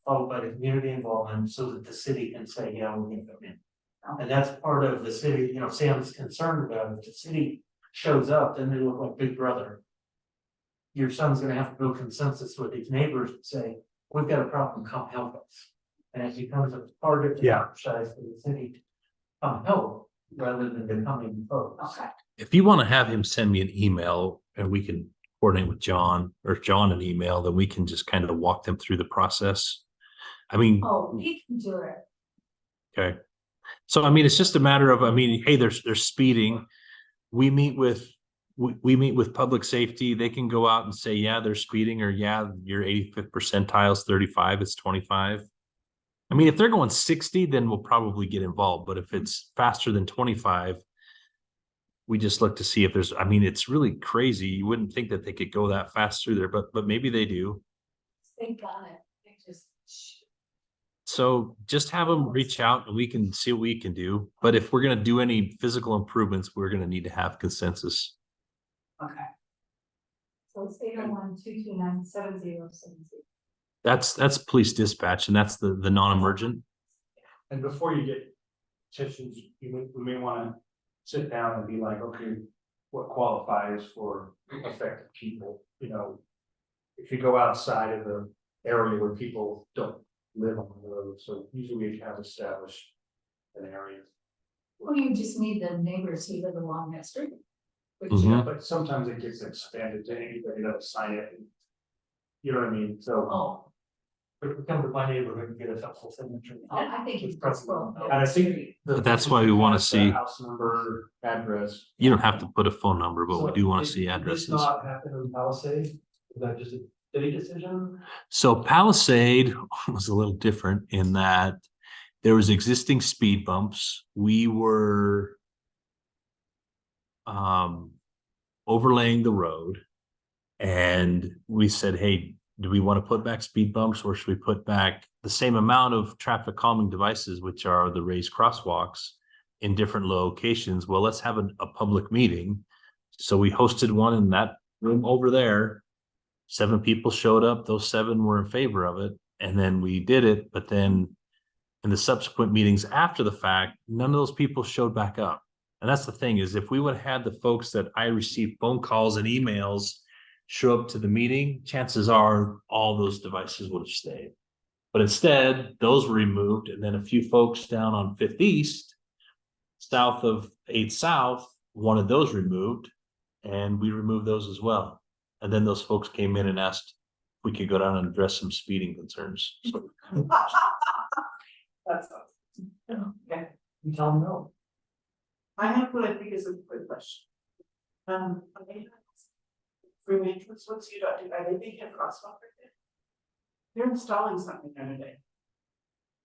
followed by the community involvement, so that the city can say, yeah, we're gonna come in. And that's part of the city, you know, Sam's concerned about it, the city shows up, then they look like Big Brother. Your son's gonna have to build consensus with his neighbors and say, we've got a problem, come help us. And it becomes a part of the exercise for the city to come help, rather than becoming folks. Okay. If you want to have him send me an email and we can coordinate with John, or John an email, then we can just kind of walk them through the process. I mean, Oh, he can do it. okay. So I mean, it's just a matter of, I mean, hey, they're speeding. We meet with public safety. They can go out and say, yeah, they're speeding, or yeah, your 85th percentile is 35, it's 25. I mean, if they're going 60, then we'll probably get involved. But if it's faster than 25, we just look to see if there's, I mean, it's really crazy. You wouldn't think that they could go that fast through there, but maybe they do. They got it, they just. So just have them reach out and we can see what we can do. But if we're gonna do any physical improvements, we're gonna need to have consensus. Okay. So it's 801-229-7070. That's police dispatch and that's the non-emergent. And before you get petitions, we may wanna sit down and be like, okay, what qualifies for affected people, you know? If you go outside of the area where people don't live on the road, so usually we have established an area. Well, you just need the neighbors who live along that street. Which, Mhm. Yeah, but sometimes it gets expanded to anybody that'll sign it. You know what I mean? So, Oh, If we come to my neighborhood and get a couple signature. I think it's possible. and I think. But that's why we wanna see- House number, address. You don't have to put a phone number, but we do want to So, see did addresses. this not happen in Palisade? Is that just a city decision? So Palisade was a little different in that there was existing speed bumps. We were overlaying the road. And we said, hey, do we want to put back speed bumps or should we put back the same amount of traffic calming devices, which are the raised crosswalks in different locations? Well, let's have a public meeting. So we hosted one in that room over there. 7 people showed up. Those 7 were in favor of it. And then we did it. But then in the subsequent meetings after the fact, none of those people showed back up. And that's the thing is if we would have had the folks that I received phone calls and emails show up to the meeting, chances are all those devices would have stayed. But instead, those were removed. And then a few folks down on 5th East, south of 8th South, wanted those removed. And we removed those as well. And then those folks came in and asked if we could go down and address some speeding concerns. So, That's, okay. You tell them no. I have what I think is a good question. Free maintenance, what's UDOT do? Are they making a crosswalk right there? They're installing something there today.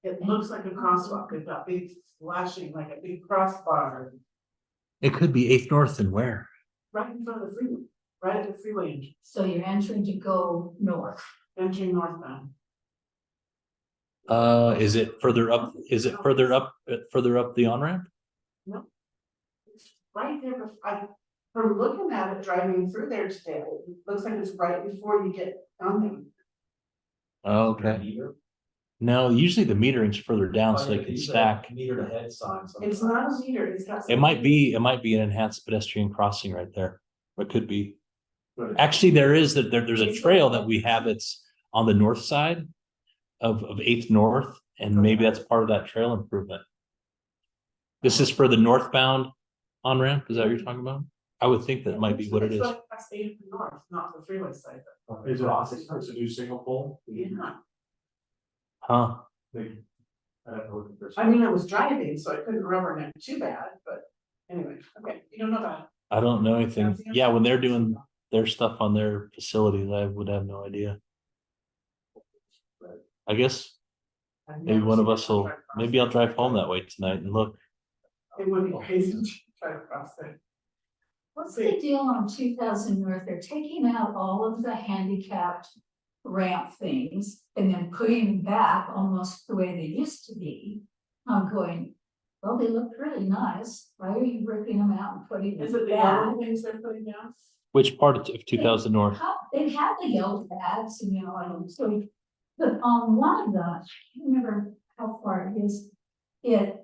It looks like a crosswalk, it's got big flashing, like a big crossbar, it could be 8th North and where? right in front of the freeway, right at the freeway entrance, So you're entering to go north. entering northbound. Is it further up? Is it further up the on-ramp? It's right there, from looking at it, driving through there today, it looks like it's right before you get down there. Okay. Meter? No, usually the metering's further down so they can stack. Meter to head sign. It's not a meter, it's got. It might be an enhanced pedestrian crossing right there. It could be. Actually, there's a trail that we have that's on the north side of 8th North, and maybe that's part of that trail improvement. This is for the northbound on-ramp, is that what you're talking about? I would think that might be what it is. It's like past 8th North, not the freeway side. Is it a new single pole? Yeah, Huh? I don't know what the first- I mean, I was driving, so I couldn't rubberneck too bad, but anyway, okay, you don't know that. I don't know anything. Yeah, when they're doing their stuff on their facilities, I would have no idea. I guess I've maybe never one of seen us a will, truck cross maybe I'll there. drive home that way tonight and look. It would be crazy to try to cross there. What's the deal on 2000 North? They're taking out all of the handicapped ramp things and then putting them back almost the way they used to be. I'm going, well, they look really nice. Why are you ripping them out and putting Is them it the back? yellow things they're putting down? Which part of 2000 North? They've had the yellow pads, you know, and so, but on one of them, I can't remember how far it is.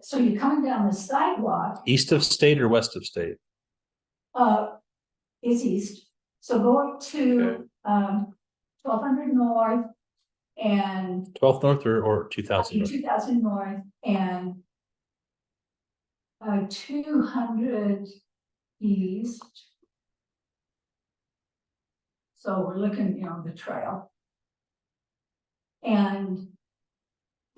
So you're coming down the sidewalk, East of state or west of state? it's east. So going to, 1200 North and 12th North or 2000 North? 2000 North and 200 East. So we're looking, you know, the trail. And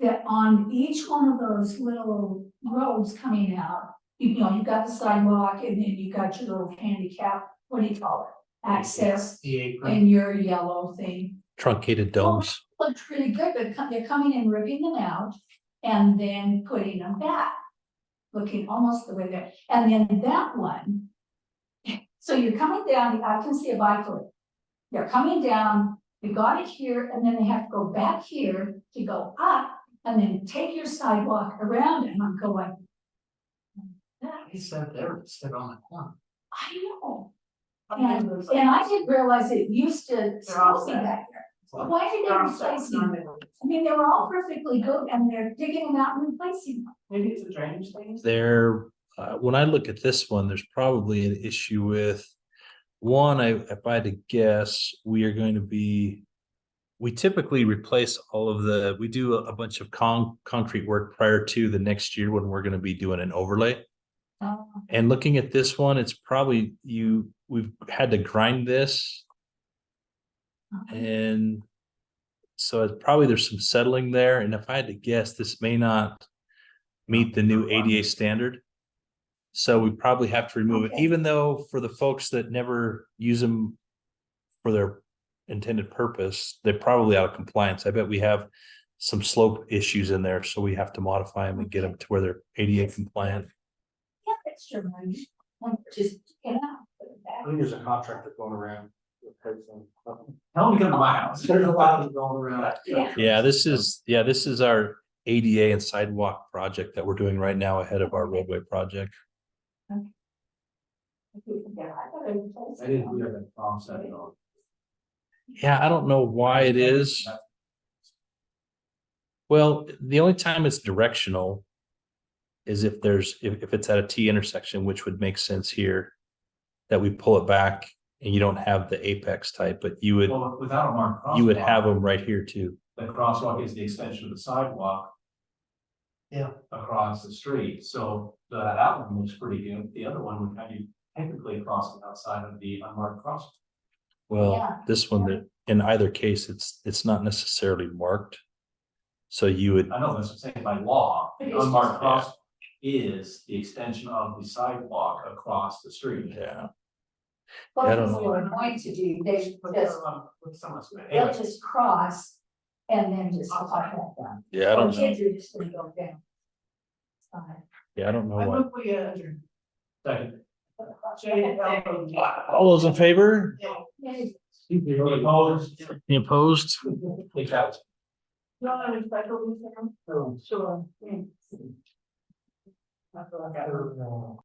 that on each one of those little roads coming out, you know, you've got the sidewalk and then you got your little handicap, what do you call it? Access The apron. and your yellow thing. Truncated domes. Looks really good, but they're coming and ripping them out and then putting them back. Looking almost the way they're, and then that one So you're coming down, I can see a bike lane. They're coming down, you got it here, and then they have to go back here to go up, and then take your sidewalk around, and I'm going. He said there, sit on the corner. I know, and I didn't realize it used to still be back there. Why did they replace them? I mean, they were all perfectly good, and they're digging them out and replacing them. Maybe it's a drainage thing. There, when I look at this one, there's probably an issue with. One, if I had to guess, we typically replace all of we do a bunch of concrete work prior to the next year when we're gonna be doing an overlay. And looking at this one, it's probably we've had to grind this. And so it's probably there's some settling there. And if I had to guess, this may not meet the new ADA standard. So we probably have to remove it, Okay. even though for the folks that never use them for their intended purpose, they're probably out of compliance. I bet we have some slope issues in there, so we have to modify them and get them to where they're ADA compliant. Yeah, extra money, just, you know. put it I back. think there's a contractor going around. replacing something. Tell them to come to my house. There's a lot of going around. Yeah. Yeah, this is our ADA and sidewalk project that we're doing right now ahead of our roadway project. I thought it was- I didn't hear that Tom said it all. Yeah, I don't know why it is. Well, the only time it's directional is if it's at a T intersection, which would make sense here, that we pull it back and you don't have the apex type, but you would Well, without a marked crosswalk. have them right here too. The crosswalk is the extension of the sidewalk. Yeah. Across the street, so that one looks pretty good, the other one would have you technically crossing outside of the unmarked crosswalk. Well, Yeah. this one, that in either case, it's not necessarily marked. So you would, I know that's what I'm saying by law, the It is unmarked just- crosswalk is the extension of the sidewalk across the street. yeah, Well, I don't that's know. what they're going to do, they But just, with so much. they'll just cross and then just walk that down. yeah, I Or don't know. kids are just gonna go down. It's fine. Yeah, I don't know I why. look, we adjourn. Second. Jay, All those in favor? Yay. Any opposed? Any opposed? Take out. You don't have any special needs, Sam? Sure. Thanks. I feel like I don't know.